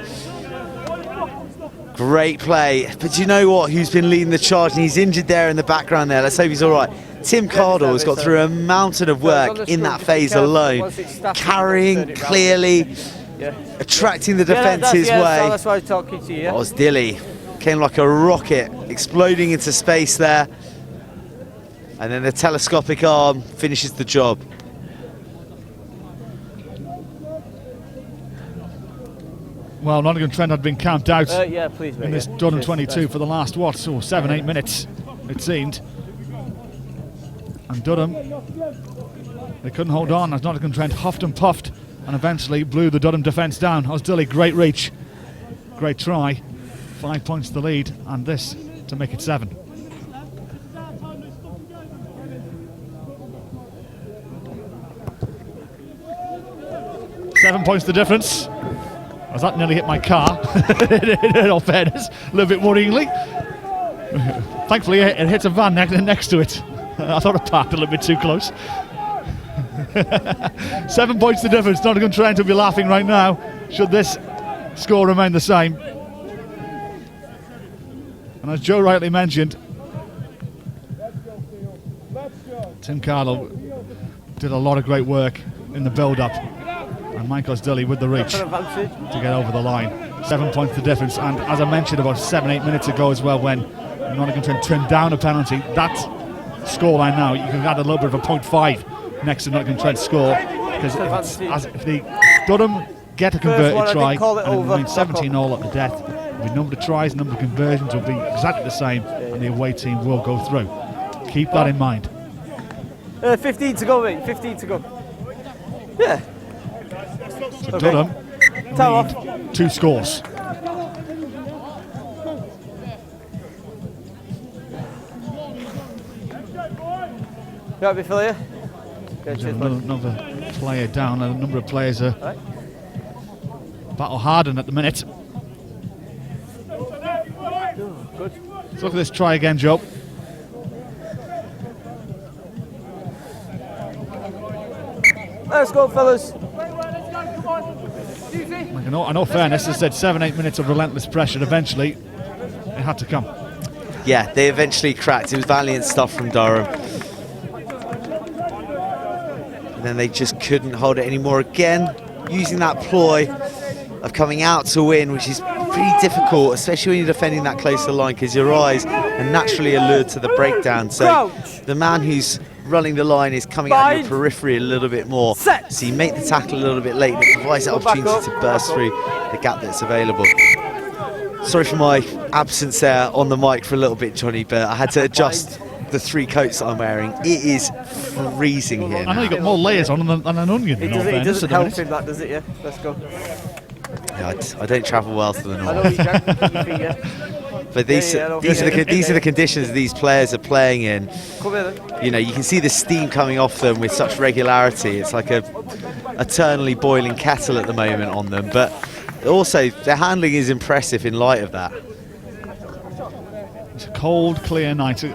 Great play. But you know what? Who's been leading the charge? And he's injured there in the background there. Let's hope he's all right. Tim Cardle has got through a mountain of work in that phase alone, carrying clearly, attracting the defence his way. That's why I'm talking to you. Osdilly came like a rocket, exploding into space there. And then the telescopic arm finishes the job. Well, Nottingham Trent had been camped out please, mate, in this Durham 22 for the last, 7-8 minutes, it seemed. And Durham, they couldn't hold on as Nottingham Trent huffed and puffed and eventually blew the Durham defence down. Osdilly, great reach, great try. 5 points the lead, and this to make it 7. Seven points the difference. As that nearly hit my car, in all fairness, a little bit worryingly. Thankfully, it hit a van next to it. I thought it parked a little bit too close. 7 points the difference. Nottingham Trent will be laughing right now, should this score remain the same. And as Joe rightly mentioned, Tim Cardle did a lot of great work in the build-up. And Mike Osdilly with the reach to get over the line. 7 points the difference, and as I mentioned about 7-8 minutes ago as well, when Nottingham Trent turned down a penalty, that scoreline now, you can add a little bit of a 0.5 next to Nottingham Trent's score, because if the Durham get a converted try, and it remains 17-all at the death, the number of tries, number of conversions will be exactly the same, and the away team will go through. Keep that in mind. 15 to go, mate. 15 to go. Yeah. So Durham need 2 scores. You happy, Phil? Yeah? Another player down. A number of players are battle hardened at the minute. Good. Let's look at this try again, Joe. Let's go, fellas. I know fairness has said 7-8 minutes of relentless pressure. Eventually, it had to come. Yeah, they eventually cracked. It was valiant stuff from Durham. And then they just couldn't hold it anymore. Again, using that ploy of coming out to win, which is pretty difficult, especially when you're defending that closer line, because your eyes are naturally allured to the breakdown. So the man who's running the line is coming out your periphery a little bit more. So you make the tackle a little bit late, and it provides that opportunity to burst through the gap that's available. Sorry for my absence there on the mic for a little bit, Johnny, but I had to adjust the 3 coats that I'm wearing. It is freezing here now. I know you've got more layers on than an onion. It doesn't help him, that, does it? Yeah, let's go. Yeah, I don't travel well to the north. I know you can. But these are the conditions these players are playing in. Come here then. You know, you can see the steam coming off them with such regularity. It's like a eternally boiling kettle at the moment on them. But also, their handling is impressive in light of that. It's a cold, clear night. A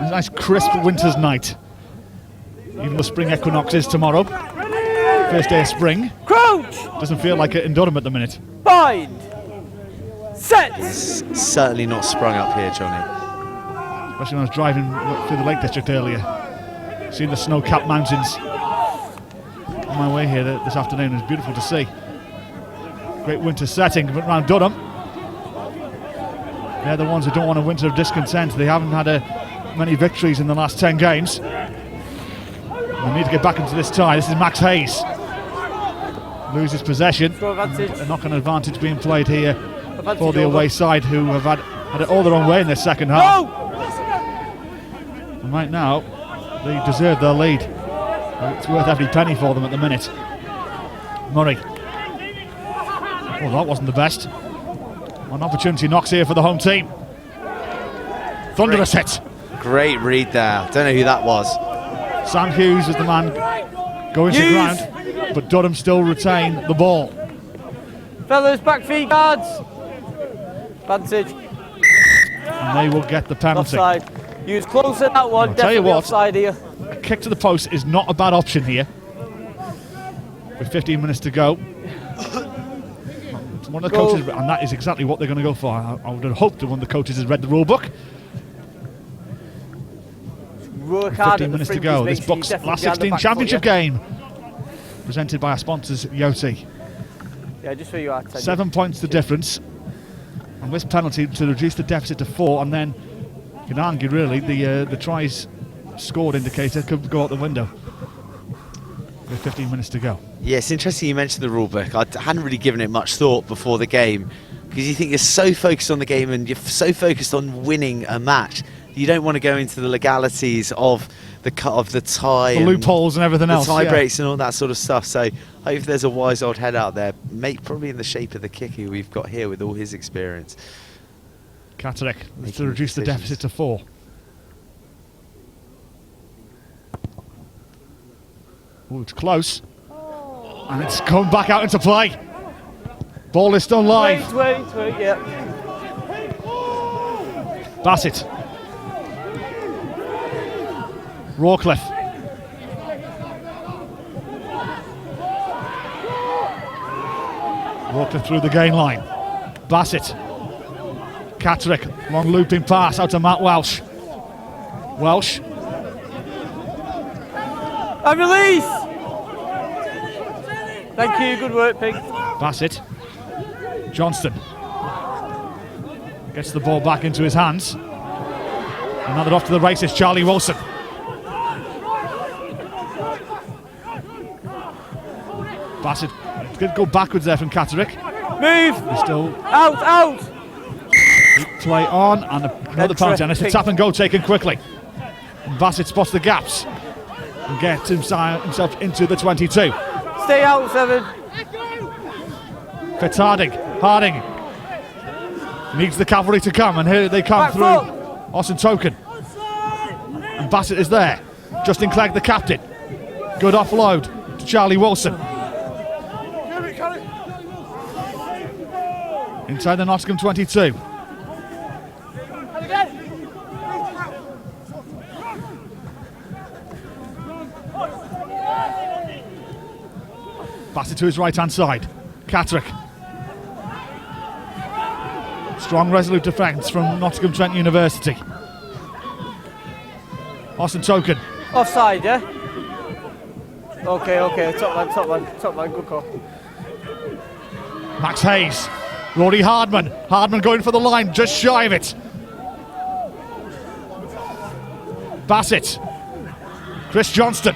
nice, crisp winter's night. Even the spring equinox is tomorrow. First day of spring. Crouch! Doesn't feel like it in Durham at the minute. Bind! Set! It's certainly not sprung up here, Johnny. Especially when I was driving through the Lake District earlier. Seeing the snow-capped mountains on my way here this afternoon. It's beautiful to see. Great winter setting around Durham. They're the ones who don't want a winter of discontent. They haven't had many victories in the last 10 games. They need to get back into this tie. This is Max Hayes. Loses possession. A knock-on advantage being played here for the away side, who have had it all their own way in their second half. And right now, they deserve their lead. It's worth every penny for them at the minute. Murray. Well, that wasn't the best. One opportunity knocks here for the home team. Thunderous hit. Great read there. Don't know who that was. Sam Hughes is the man going to ground, but Durham still retain the ball. Fellas, back feet guards. Advantage. And they will get the penalty. Offside. You was close at that one. I'll tell you Definitely what, offside here. a kick to the post is not a bad option here. With 15 minutes to go. One of the coaches, and that is exactly what they're going to go for. I would have hoped that one of the coaches has read the rule book. Work hard 15 minutes to go. This BUCS last 16 championship game. Presented by our sponsors, Yoti. Yeah, just where you are. 7 points the difference. And this penalty to reduce the deficit to 4, and then you can argue really the tries scored indicator could go out the window. With 15 minutes to go. Yeah, it's interesting you mentioned the rule book. I hadn't really given it much thought before the game, because you think you're so focused on the game and you're so focused on winning a match, you don't want to go into the legalities of the cut of the tie, the loopholes and everything else, the tie breaks and all that sort of stuff. So hope there's a wise old head out there, probably in the shape of the kicker we've got here with all his experience. Katarek to reduce the deficit to 4. Oh, it's close. And it's come back out into play. Ball is still live. Wait, yeah. Bassett. Rawcliffe. Rawcliffe through the gain line. Bassett. Katrick, long looping pass out to Matt Welsh. Welsh. And release! Thank you, good work, Pink. Bassett. Johnston. Gets the ball back into his hands. And now they're off to the races, Charlie Wilson. Bassett did go backwards there from Katerick. Move! He's still out! Play on, and another penalty, and it's a tap and go taken quickly. And Bassett spots the gaps and gets himself into the 22. Stay out, 7. Harding needs the cavalry to come, and here they come Back through. foot. Austin Token. And Bassett is there. Justin Clegg, the captain. Good offload to Charlie Wilson. Inside the Nottingham 22. Bassett to his right hand side. Katrick. Strong resolute defence from Nottingham Trent University. Austin Token. Offside, yeah? Okay, top man, good call. Max Hayes. Rory Hardman. Hardman going for the line, just shy of it. Bassett. Chris Johnston.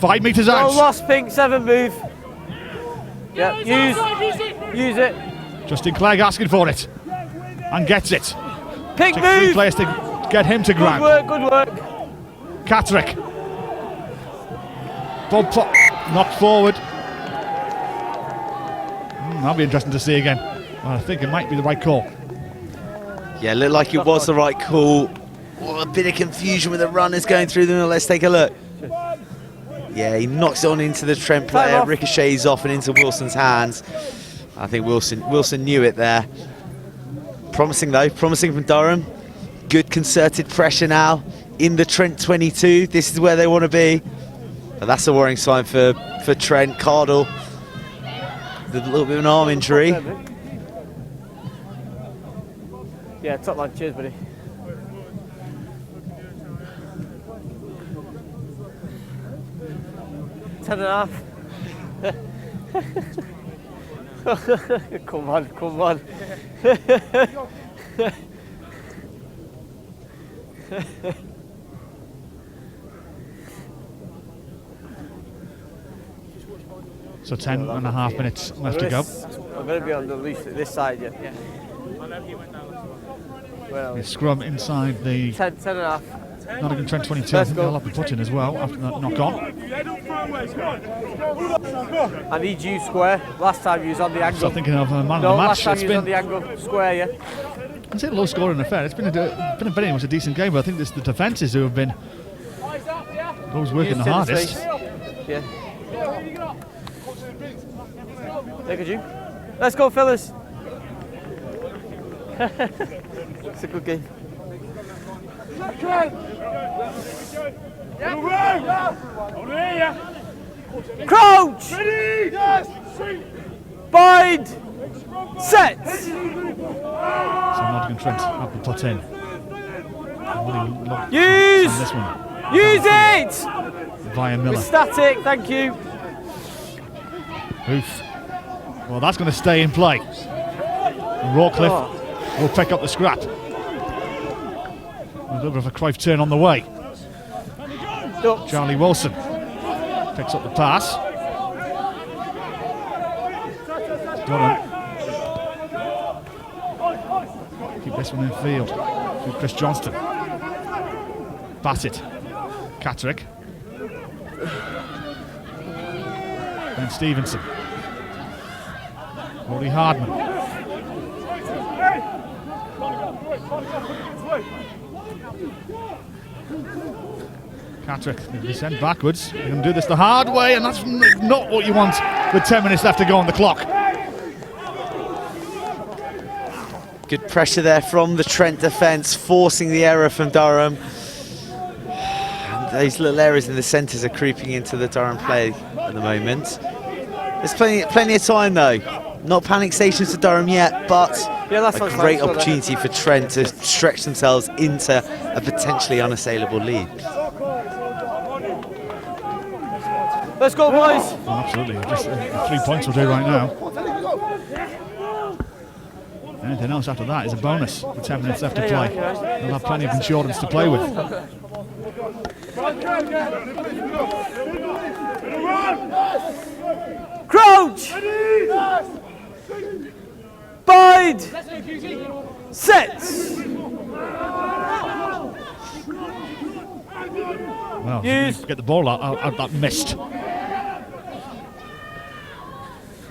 5 metres out. No loss, Pink, 7 move. Yeah, use it. Justin Clegg asking for it. And gets it. Pink Takes 3 move. players to get him to ground. Good work. Katrick. Bob knocked forward. That'll be interesting to see again. I think it might be the right call. Yeah, looked like it was the right call. Oh, a bit of confusion with the runners going through them. Let's take a look. Yeah, he knocks it on into the Trent player, ricochets off and into Wilson's hands. I think Wilson knew it there. Promising though, promising from Durham. Good concerted pressure now in the Trent 22. This is where they want to be. But that's a worrying sign for Trent. Cardle with a little bit of an arm injury. Yeah, top line. Cheers, buddy. Ten and a half. Come on, come on. So 10.5 minutes left to go. I'm going to be on the loose at this side, yeah. The scrum inside the 10 and a half. Nottingham Trent 22. I think they'll have the put in as well after that knock on. I need you square. Last time you was on the angle. So thinking of a man No, of the last match. time you was on the angle. Square, yeah. I'd say low scoring affair. It's been a very much a decent game, but I think it's the defences who have been those working the hardest. Yeah. Look at you. Let's go, fellas. It's a good game. Crouch! Bind! Set! So Nottingham Trent have the put in. Use! This one. Use it! Via Miller. Static, thank you. Oof. Well, that's going to stay in play. Rawcliffe will pick up the scrap. A little bit of a Cruyff turn on the way. Charlie Wilson picks up the pass. Durham. Keep this one in field. To Chris Johnston. Bassett. Catterick. Ben Stevenson. Rory Hardman. Catterick will be sent backwards. They're going to do this the hard way, and that's not what you want with 10 minutes left to go on the clock. Good pressure there from the Trent defence, forcing the error from Durham. And those little errors in the centres are creeping into the Durham play at the moment. There's plenty of time though. Not panic stations to Durham yet, but a great opportunity for Trent to stretch themselves into a potentially unassailable lead. Let's go, boys. Oh, absolutely. Just 3 points will do right now. Anything else after that is a bonus with 10 minutes left to play. They'll have plenty of insurance to play with. Crouch! Bind! Set! Well, get the ball out that mist.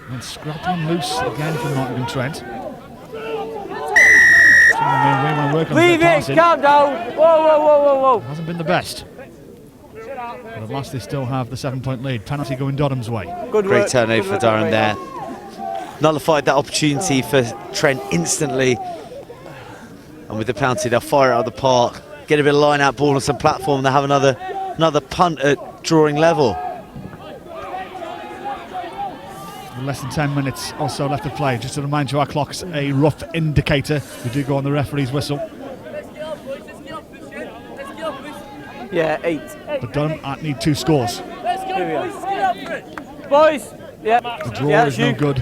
And scrapping loose again from Nottingham Trent. Leave it, calm down. Whoa, whoa, whoa, whoa, whoa. Hasn't been the best. But at last they still have the 7-point lead. Penalty going Durham's way. Great turnover for Durham there. Nullified that opportunity for Trent instantly. And with the penalty, they'll fire it out of the park. Get a bit of line out ball on some platform. They'll have another punt at drawing level. Less than 10 minutes or so left to play. Just to remind you, our clock's a rough indicator. We do go on the referee's whistle. Yeah, 8. But Durham need 2 scores. Boys! Yeah. The draw is no good.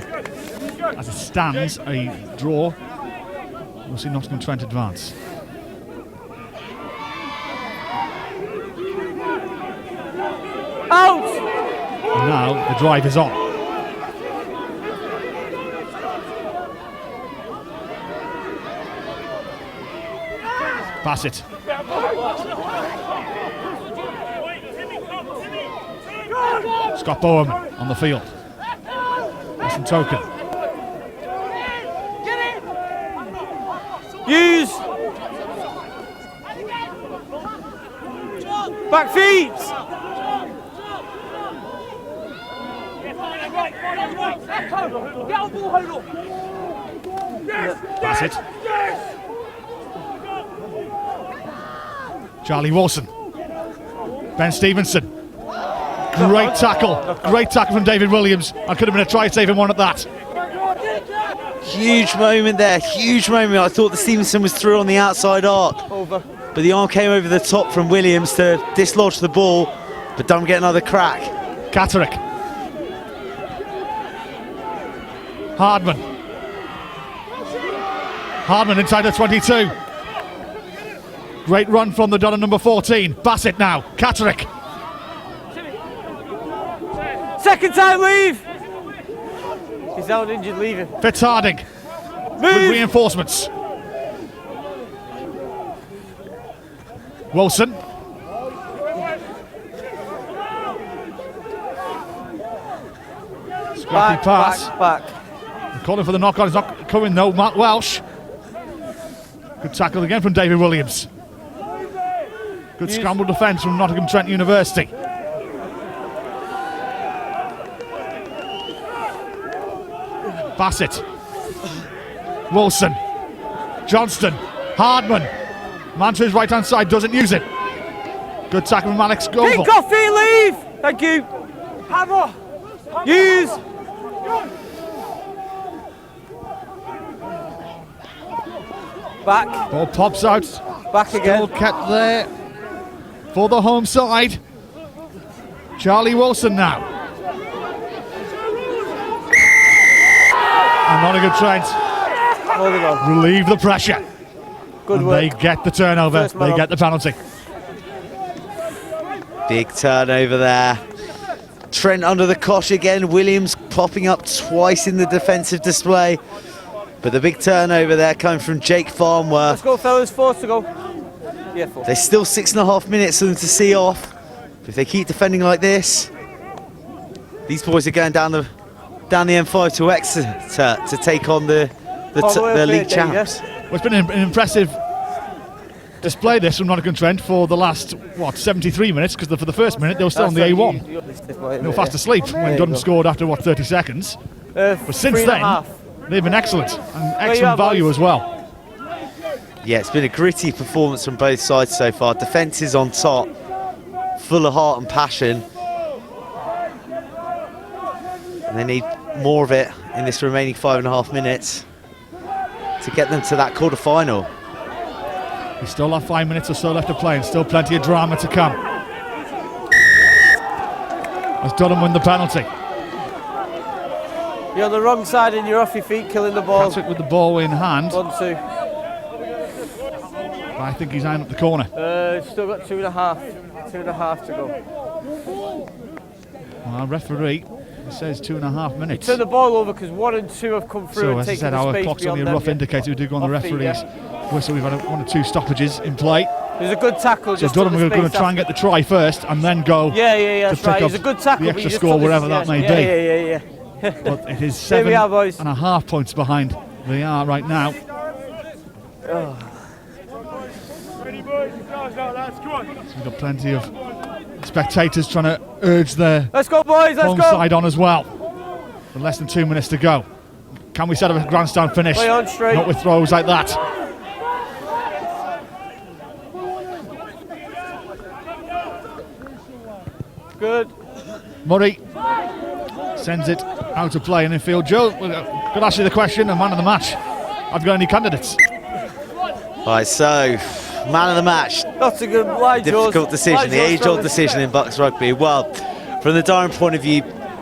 As it stands, a draw. We'll see Nottingham Trent advance. Out! And now the drive is on. Bassett. Scott Bowen on the field. Listen token. Use. Back feet. Bassett. Charlie Wilson. Ben Stevenson. Great tackle. Great tackle from David Williams. I could have been a try saving one at that. Huge moment there, huge moment. I thought the Stevenson was through on the outside arc. Over. But the arm came over the top from Williams to dislodge the ball, but don't get another crack. Catterick. Hardman. Hardman inside the 22. Great run from the Durham number 14. Bassett now. Catterick. Second time leave. He's out injured, leaving. Fitzharding. With reinforcements. Wilson. Scrappy pass. Back. Calling for the knock on. It's not coming though. Mark Welsh. Good tackle again from David Williams. Good scramble defence from Nottingham Trent University. Bassett. Wilson. Johnston. Hardman. Man to his right hand side, doesn't use it. Good tackle from Alex Goble. Kickoff, leave. Thank you. Hammer. Use. Back. Ball pops out. Back again. Still kept there for the home side. Charlie Wilson now. And Nottingham Trent relieve the pressure. Good and work. They get the turnover. They get the penalty. Big turnover there. Trent under the cosh again. Williams popping up twice in the defensive display. But the big turnover there coming from Jake Farnworth. Let's go, fellas. 4 to go. Yeah, 4. There's still 6.5 minutes for them to see off. If they keep defending like this, these boys are going down the M5 to Exeter to take on the league champs. Well, it's been an impressive display this from Nottingham Trent for the last 73 minutes, because for the first minute they were still on the A1. They were fast asleep when Durham scored after 30 seconds. But since then they've been excellent and excellent value as well. Yeah, it's been a gritty performance from both sides so far. Defence is on top, full of heart and passion. And they need more of it in this remaining 5.5 minutes to get them to that quarter-final. We still have 5 minutes or so left to play and still plenty of drama to come. As Durham win the penalty. You're on the wrong side and you're off your feet killing the ball. Patrick with the ball in hand. 1-2. I think he's eyeing up the corner. Still got 2.5. 2.5 to go. Well, our referee says 2.5 minutes. Turn the ball over because 1 and 2 have come through So and as I taken said, the our space clock's only a beyond rough them, indicator. We do go on the Off feet, referee's whistle. We've had 1 or 2 stoppages in play. There's a good tackle. So Durham are going to try and get the try first and then go to pick right. up It's a good tackle, the extra score wherever that may be. Yeah. But it is Here we are, boys. 7.5 points behind they are right now. Ready, boys? Lads, come on. So we've got plenty of spectators trying to urge their Let's go, boys. Let's home go. side on as well. With less than 2 minutes to go. Can we set up a grandstand finish? Play on straight. Not with throws like that. Good. Murray sends it out of play and in field. Joe, could ask you the question, the man of the match. Have you got any candidates? Right, so man of the match. That's a good lie, Difficult decision, the age-old decision in BUCS rugby. Well, from the Durham point of view,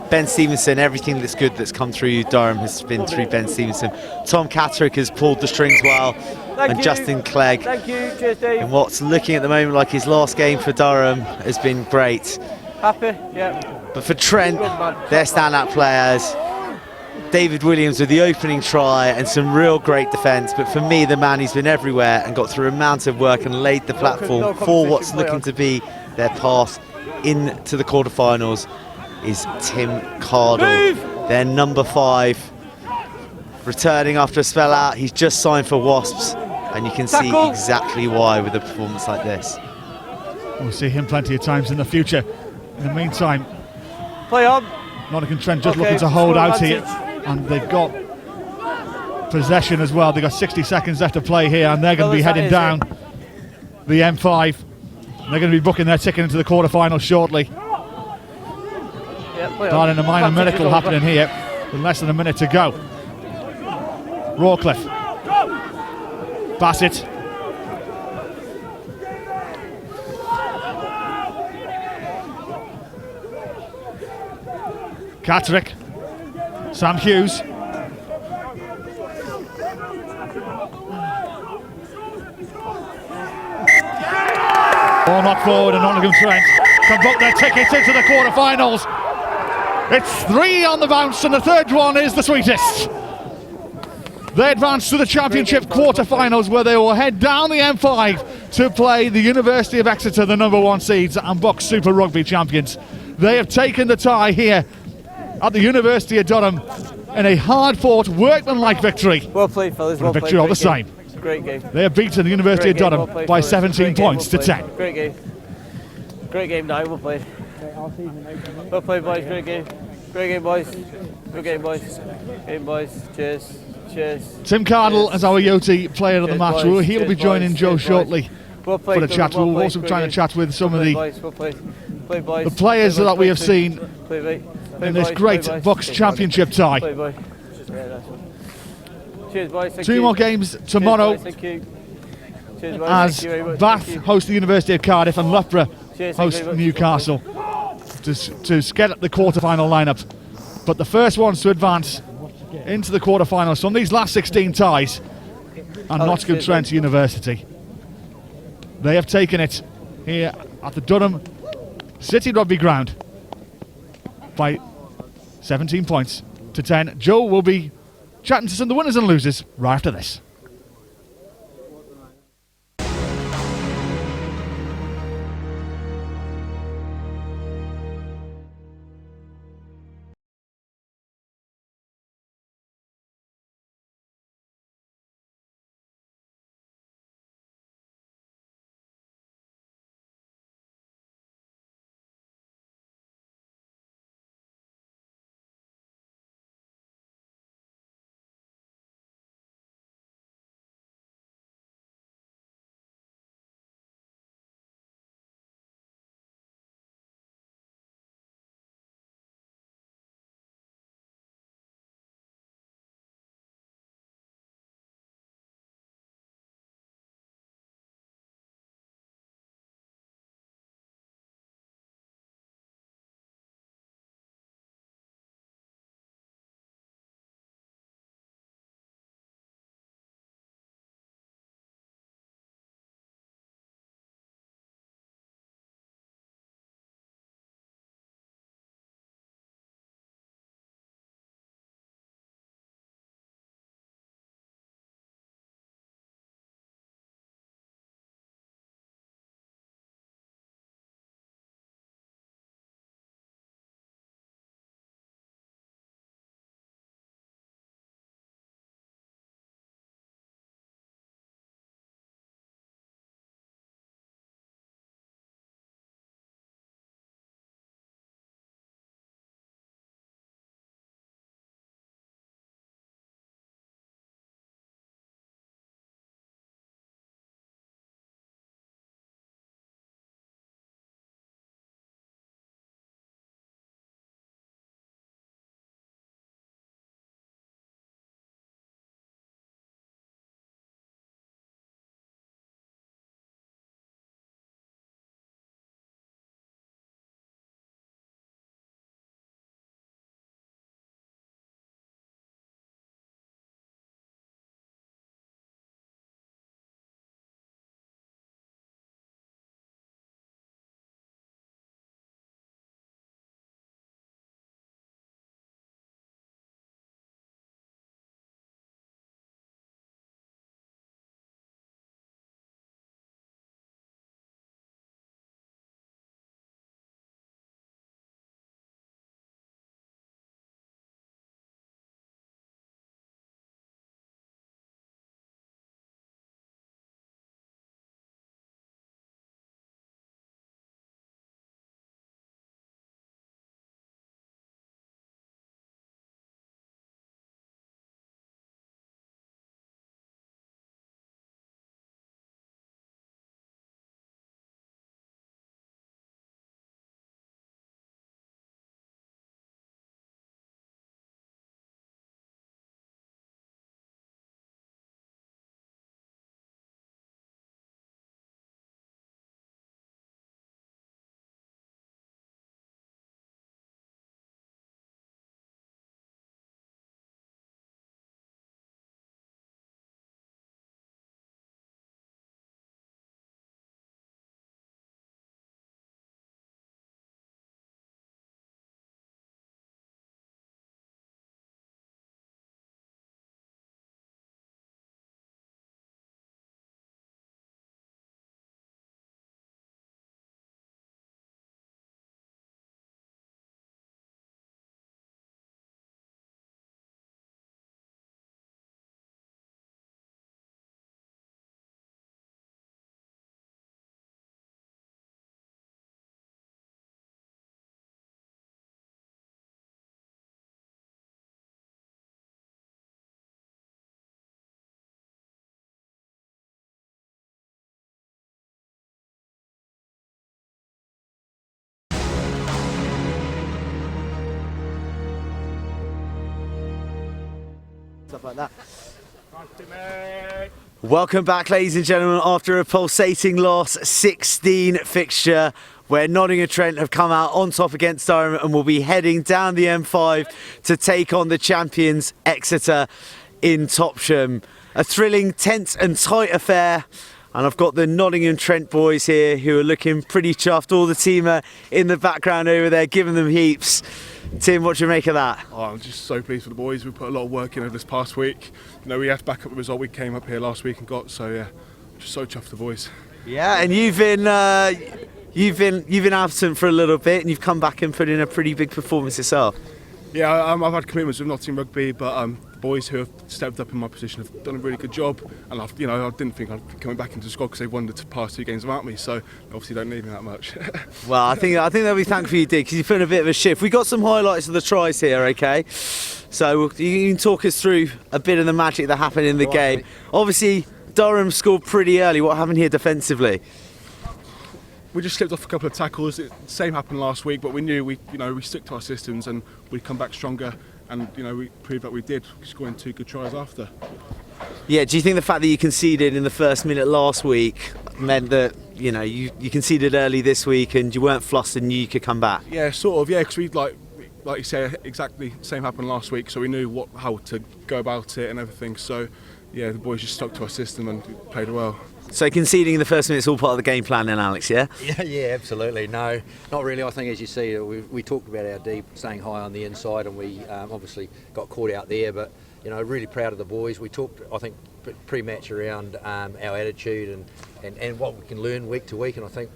Ben Stevenson, everything that's good that's come through Durham has been through Ben Stevenson. Tom Catterick has pulled the strings well, and Justin Clegg. Thank you. Cheers, Dave. And what's looking at the moment like his last game for Durham has been great. Happy? Yeah. But for Trent, their standout players, David Williams with the opening try and some real great defence. But for me, the man who's been everywhere and got through a amount of work and laid the platform for what's looking to be their path into the quarterfinals is Tim Cardle, their number 5. Returning after a spell out, he's just signed for Wasps. And you can see Tackle. exactly why with a performance like this. We'll see him plenty of times in the future. In the meantime, Play on. Nottingham Trent just Okay, looking to hold score out here, advantage. and they've got possession as well. They've got 60 seconds left to play here, and they're going to be heading down the M5. They're going to be booking their ticket into the quarterfinals shortly. Yeah, play on. Darling, a minor Advantage miracle is over. happening here with less than a minute to go. Rawcliffe. Bassett. Catterick. Sam Hughes. Ball knocked forward, and Nottingham Trent can book their tickets into the quarterfinals. It's 3 on the bounce, and the third one is the sweetest. They advance to the championship quarterfinals, where they will head down the M5 to play the University of Exeter, the #1 seeds and BUCS Super Rugby champions. They have taken the tie here at the University of Durham in a hard-fought, workmanlike victory. Well played, fellas. But a Well victory played. all the Great same. game. Great game. They have beaten the University Great of game, Durham well played, by fellas. 17 Great game, points to well 10. played. Great game. Great game, now. Well played. Well played, boys. Great game. Great game, boys. Good game, boys. Game, boys. Cheers. Cheers. Tim Cardle as our Yoti player of the Cheers, match. boys. He'll be Cheers, joining boys. Joe Cheers, shortly Well played, for the chat. fellas. Well We'll played. also Great try game. to chat with some Well of played, the boys. Well played. Play, boys. the players Play, boys. that we have Play, seen play, mate. Play, in this boys. great Play, boys. BUCS championship tie. Play, boy. Yeah, nice one. Cheers, boys. Thank 2 you. more games Cheers, tomorrow boys. Thank you. Cheers, boys. as Thank you very much. Bath Thank you. host the University of Cardiff and Loughborough Cheers, thank host you very much. Newcastle to get at the quarter-final lineup. But the first ones to advance into the quarter-finals from these last 16 ties are Nottingham cheers, Trent mate. University. They have taken it here at the Durham City Rugby Ground by 17 points to 10. Joe will be chatting to some of the winners and losers right after this. stuff like that. Welcome back, ladies and gentlemen, after a pulsating last 16 fixture where Nottingham Trent have come out on top against Durham and will be heading down the M5 to take on the champions Exeter in Topsham. A thrilling, tense and tight affair. And I've got the Nottingham Trent boys here who are looking pretty chuffed. All the team are in the background over there, giving them heaps. Tim, what do you make of that? Oh, I'm just so pleased for the boys. We put a lot of work in over this past week. You know, we had to back up the result we came up here last week and got. So yeah, just so chuffed for the boys. Yeah, and you've been absent for a little bit, and you've come back and put in a pretty big performance yourself. Yeah, I've had commitments with Nottingham Rugby, but the boys who have stepped up in my position have done a really good job. And I didn't think I'd be coming back into the squad because they've won the past 2 games without me. So obviously don't need me that much. Well, I think they'll be thankful you did because you put in a bit of a shift. We got some highlights of the tries here, okay? So you can talk us through a bit of the magic that happened in the game. Obviously, Durham scored pretty early. What happened here defensively? We just slipped off a couple of tackles. The same happened last week, but we knew we stick to our systems and we'd come back stronger. And we proved that we did, scoring 2 good tries after. Yeah, do you think the fact that you conceded in the first minute last week meant that you conceded early this week and you weren't flustered and knew you could come back? Yeah, sort of. Yeah, because we like you say, exactly the same happened last week, so we knew how to go about it and everything. So yeah, the boys just stuck to our system and played well. So conceding in the first minute is all part of the game plan then, Alex, yeah? Yeah, absolutely. No, not really. I think, as you see, we talked about our deep staying high on the inside, and we obviously got caught out there. But really proud of the boys. We talked, I think, pre-match around our attitude and what we can learn week to week. And I think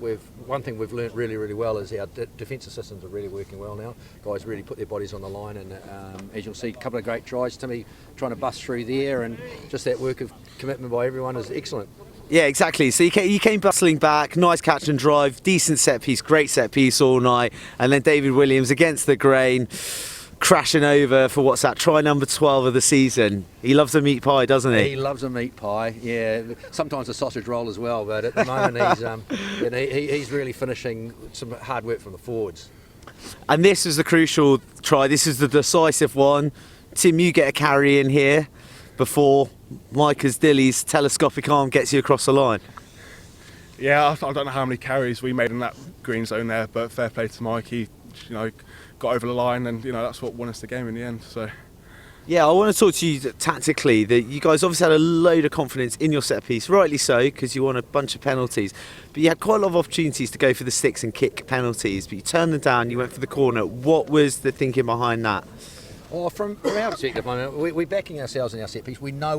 one thing we've learned really, really well is our defensive systems are really working well now. Guys really put their bodies on the line, and as you'll see, a couple of great tries. Timmy trying to bust through there, and just that work of commitment by everyone is excellent. Yeah, exactly. So you came bustling back, nice catch and drive, decent set piece, great set piece all night, and then David Williams against the grain, crashing over for what's that, try number 12 of the season. He loves a meat pie, doesn't he? He loves a meat pie, yeah. Sometimes a sausage roll as well, but at the moment he's really finishing some hard work from the forwards. And this was the crucial try. This is the decisive one. Tim, you get a carry in here before Micah's Dilly's telescopic arm gets you across the line. Yeah, I don't know how many carries we made in that green zone there, but fair play to Mike. He, got over the line, and that's what won us the game in the end. So. Yeah, I want to talk to you tactically. That you guys obviously had a load of confidence in your set piece, rightly so, because you won a bunch of penalties. But you had quite a lot of opportunities to go for the sticks and kick penalties, but you turned them down. You went for the corner. What was the thinking behind that? Well, from our perspective, we're backing ourselves in our set piece. We know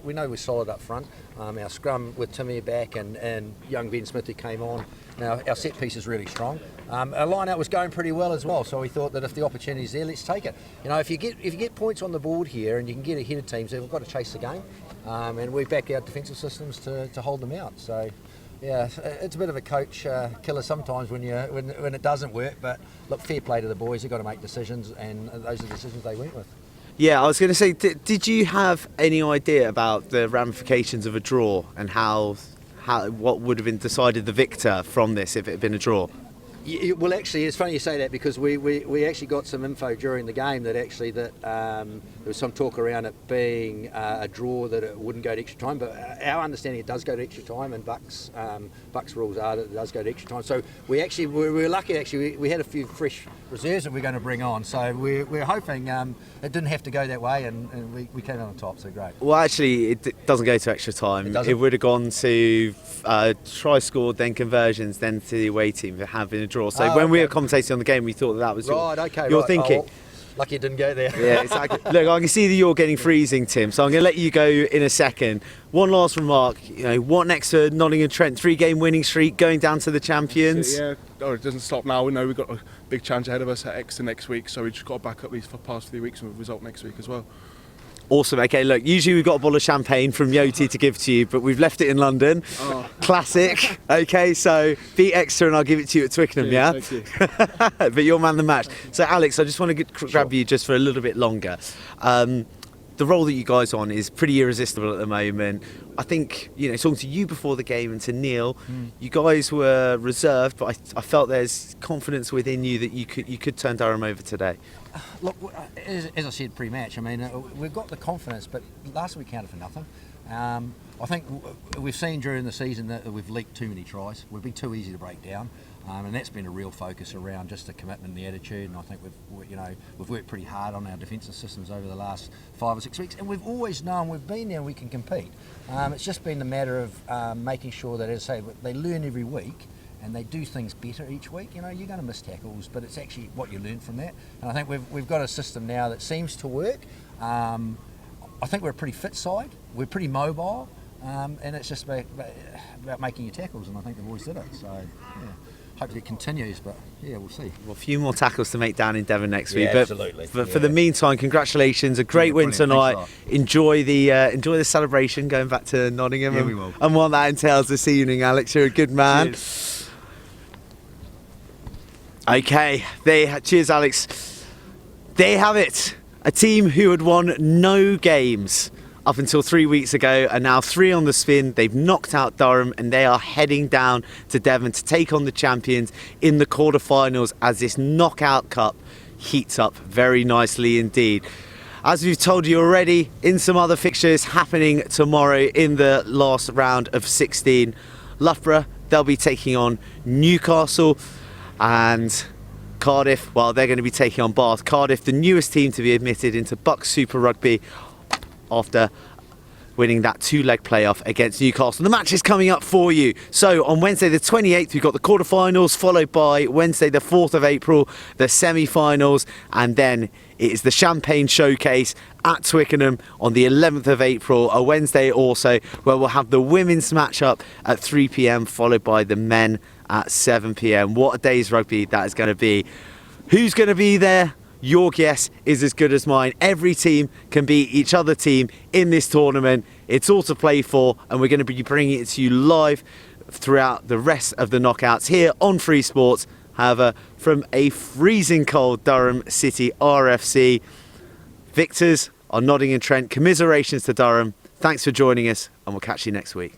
we know we're solid up front. Our scrum with Timmy back and young Ben Smith who came on. Now our set piece is really strong. Our line out was going pretty well as well, so we thought that if the opportunity's there, let's take it. If you get points on the board here and you can get ahead of teams, then we've got to chase the game, and we back our defensive systems to hold them out. So. Yeah, it's a bit of a coach killer sometimes when it doesn't work. But look, fair play to the boys. They've got to make decisions, and those are the decisions they went with. Yeah, I was going to say, did you have any idea about the ramifications of a draw and what would have been decided the victor from this if it had been a draw? Yeah, well, actually, it's funny you say that because we actually got some info during the game that there was some talk around it being a draw, that it wouldn't go to extra time. But our understanding, it does go to extra time, and BUCS rules are that it does go to extra time. So we were lucky. Actually, we had a few fresh reserves that we're going to bring on. So we're hoping it didn't have to go that way, and we came out on top. So great. Well, actually, it doesn't go to extra time. It would have gone to try scored, then conversions, then to the away team for having a draw. So when we were commentating on the game, we thought that was your thinking. Oh, lucky it didn't go there. Yeah, exactly. Look, I can see that you're getting freezing, Tim, so I'm going to let you go in a second. One last remark, what next for Nottingham Trent? 3-game winning streak, going down to the champions. Yeah, it doesn't stop now. We know we've got a big challenge ahead of us at Exeter next week, so we've just got to back up these past 3 weeks with a result next week as well. Awesome. Okay, look, usually we've got a bottle of champagne from Yoti to give to you, but we've left it in London. Oh. Classic. Okay, so beat Exeter and I'll give it to you at Twickenham, yeah? Thank you. But you're man the match. So, Alex, I just want to grab you just for a little bit longer. the role that you guys are on is pretty irresistible at the moment. I think, talking to you before the game and to Neil, you guys were reserved, but I felt there's confidence within you that you could turn Durham over today. Look, as I said pre-match, I mean, we've got the confidence, but last week counted for nothing. I think we've seen during the season that we've leaked too many tries. We've been too easy to break down, and that's been a real focus around just the commitment and the attitude. And I think we've worked pretty hard on our defensive systems over the last 5 or 6 weeks, and we've always known we've been there and we can compete. It's just been a matter of making sure that, as I say, they learn every week. And they do things better each week. You're going to miss tackles, but it's actually what you learn from that. And I think we've got a system now that seems to work. I think we're a pretty fit side. We're pretty mobile, and it's just about making your tackles. And I think the boys did it. So yeah, hopefully it continues. But yeah, we'll see. Well, a few more tackles to make down in Devon next week. Yeah, but absolutely. But for the meantime, congratulations! A great win tonight. Enjoy the celebration going back to Nottingham. Yeah, we will. And what that entails this evening, Alex. You're a good man. Cheers. Okay, cheers, Alex. They have it. A team who had won no games up until 3 weeks ago are now 3 on the spin. They've knocked out Durham and they are heading down to Devon to take on the champions in the quarterfinals as this knockout cup heats up very nicely indeed. As we've told you already, in some other fixtures happening tomorrow in the last round of 16, Loughborough, they'll be taking on Newcastle. And Cardiff, well, they're going to be taking on Bath. Cardiff, the newest team to be admitted into BUCS Super Rugby after winning that 2-leg playoff against Newcastle. The match is coming up for you. So on Wednesday the 28th, we've got the quarterfinals, followed by Wednesday the 4th of April, the semi-finals, and then it is the Champagne Showcase at Twickenham on the 11th of April, a Wednesday also, where we'll have the women's matchup at 3 p.m, followed by the men at 7 p.m. What a day's rugby that is going to be. Who's going to be there? Your guess is as good as mine. Every team can beat each other team in this tournament. It's all to play for, and we're going to be bringing it to you live throughout the rest of the knockouts here on Free Sports. However, from a freezing cold Durham City RFC, victors are Nottingham and Trent. Commiserations to Durham. Thanks for joining us, and we'll catch you next week.